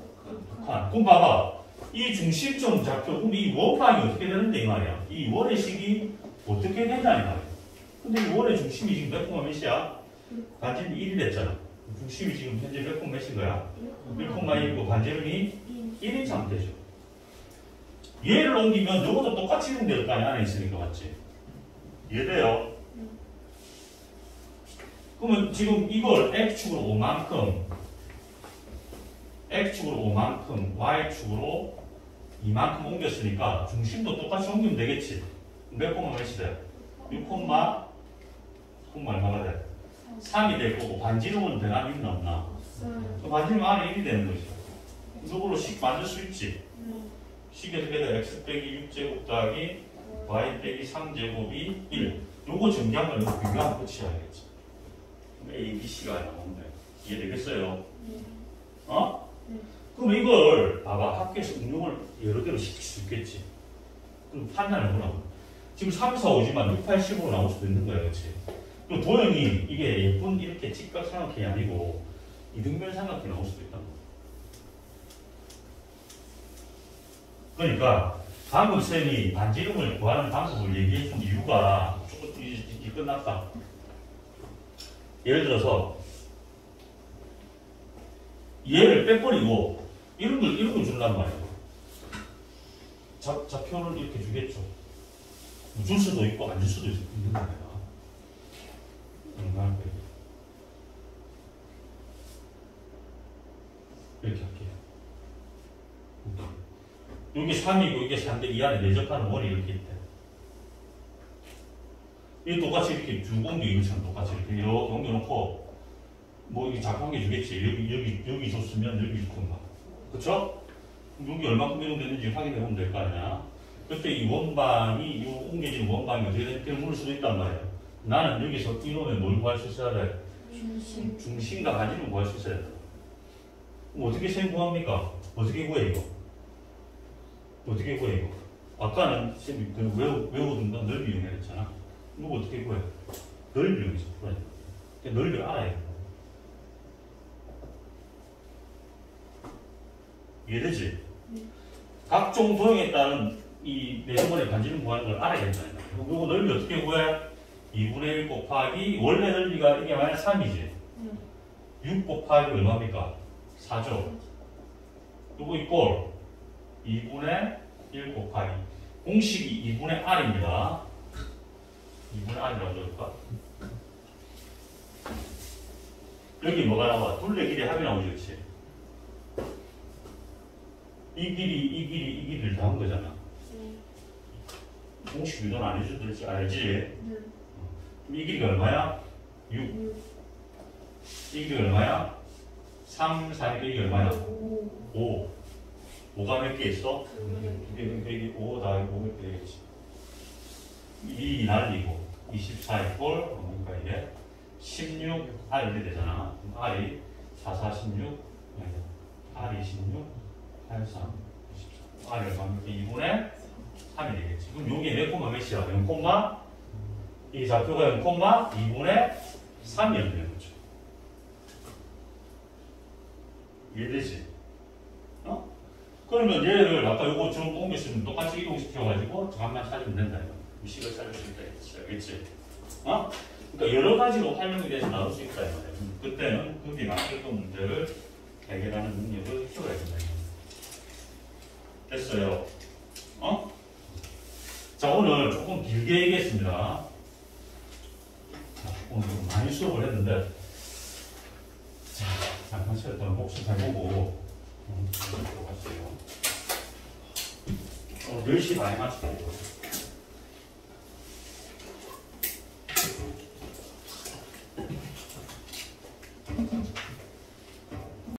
2칸. 그럼 봐봐. 이 중심점 좌표, 그럼 이 원방이 어떻게 되는데 이 말이야? 이 원의 식이 어떻게 되냐 이 말이야? 근데 이 원의 중심이 지금 몇 콤마 몇이야? 반지름이 1이 됐잖아. 중심이 지금 현재 몇 콤마 몇인 거야? 1,1이고 반지름이 1인 상태죠. 얘를 옮기면 요것도 똑같이 옮겨질 거 아니야? 안에 있으니까 맞지? 이해돼요? 그러면 지금 이걸 X축으로 5만큼 X축으로 5만큼 Y축으로 2만큼 옮겼으니까 중심도 똑같이 옮기면 되겠지. 몇 콤마 몇이 돼? 6 콤마 얼마가 돼? 3이 될 거고 반지름은 변함이 있나 없나? 그 반지름 안에 1이 되는 거죠. 이걸로 식 만들 수 있지. 식에서 그래도 x 빼기 6제곱 더하기 y 빼기 3제곱이 1. 요거 정리하면 이거 비교하면 끝이야 알겠지? A, B, C가 나오는데 이해되겠어요? 어? 그럼 이걸 봐봐. 학교에서 응용을 여러 개로 시킬 수 있겠지. 그럼 판단을 해보라고. 지금 3, 4, 5지만 6, 8, 10으로 나올 수도 있는 거야. 그렇지? 그럼 도형이 이게 예쁜 이렇게 직각삼각형이 아니고 이등변 삼각형이 나올 수도 있다는 거야. 그러니까 방금 쌤이 반지름을 구하는 방법을 얘기해 준 이유가 이제 끝났다. 예를 들어서 얘를 빼버리고 이런 걸 준단 말이에요. 좌표를 이렇게 주겠죠. 줄 수도 있고 안 줄 수도 있는 거야. 이렇게 할게요. 여기 3이고 이게 3인데 이 안에 내접하는 원이 이렇게 있대. 이게 똑같이 이렇게 두 공기 이것처럼 똑같이 이렇게 옮겨놓고 뭐 이게 작품계 주겠지. 여기 줬으면 여기 줄 건가. 그쵸? 여기 얼마큼 이동됐는지 확인해보면 될 거 아니야. 그때 이 원방이 이 옮겨진 원방이 어떻게 되는지 물을 수도 있단 말이야. 나는 여기서 이놈에 뭘 구할 수 있어야 돼? 중심과 반지름을 구할 수 있어야 돼. 그럼 어떻게 셈 구합니까? 어떻게 구해 이거? 어떻게 구해 이거? 아까는 쌤이 외우던 건 넓이 이용했잖아. 이거 어떻게 구해? 넓이 이용해서 풀어야 돼. 넓이를 알아야 돼. 이해되지? 각종 도형에 따른 이 내정원의 반지름 구하는 걸 알아야겠다. 그럼 이거 넓이 어떻게 구해? 2분의 1 곱하기 원래 넓이가 이게 만약 3이지? 6 곱하기 얼마입니까? 4죠? 요거 이꼴 2분의 1 곱하기 공식이 2분의 R입니다. 2분의 R이라고 적을까? 여기 뭐가 나와? 둘레 길이 합이 나오지, 그렇지? 이 길이를 더한 거잖아. 공식 유도는 안 해줘도 될지 알지? 그럼 이 길이가 얼마야? 6. 이 길이가 얼마야? 3, 4, 이게 얼마야? 5. 5가 몇 개 있어? 여기 5 더하기 5 몇 개 되겠지? 2 날리고 24 이꼴 그러니까 이게 16 R 이렇게 되잖아. R이 4, 4, 16 R이 16 8, 3, 24 R이 얼마? 2분의 3이 되겠지. 그럼 요게 몇 콤마 몇이야? 0 콤마 이 좌표가 0 콤마 2분의 3이었네요. 그렇죠? 이해되지? 그러면 얘를 아까 요거 좀 옮겼으면 똑같이 이동시켜가지고 잠깐만 찾으면 된다 이거. 위식을 찾을 수 있다 이거지. 알겠지? 어? 그러니까 여러 가지로 활용이 돼서 나올 수 있다 이 말이야. 그때는 거기에 맞게끔 문제를 해결하는 능력을 키워야 된다 이거. 됐어요? 어? 자 오늘 조금 길게 얘기했습니다. 오늘 좀 많이 수업을 했는데 자 잠깐 쉬었다가 복습 해보고 들어갔어요. 오늘 10시 반에 마치고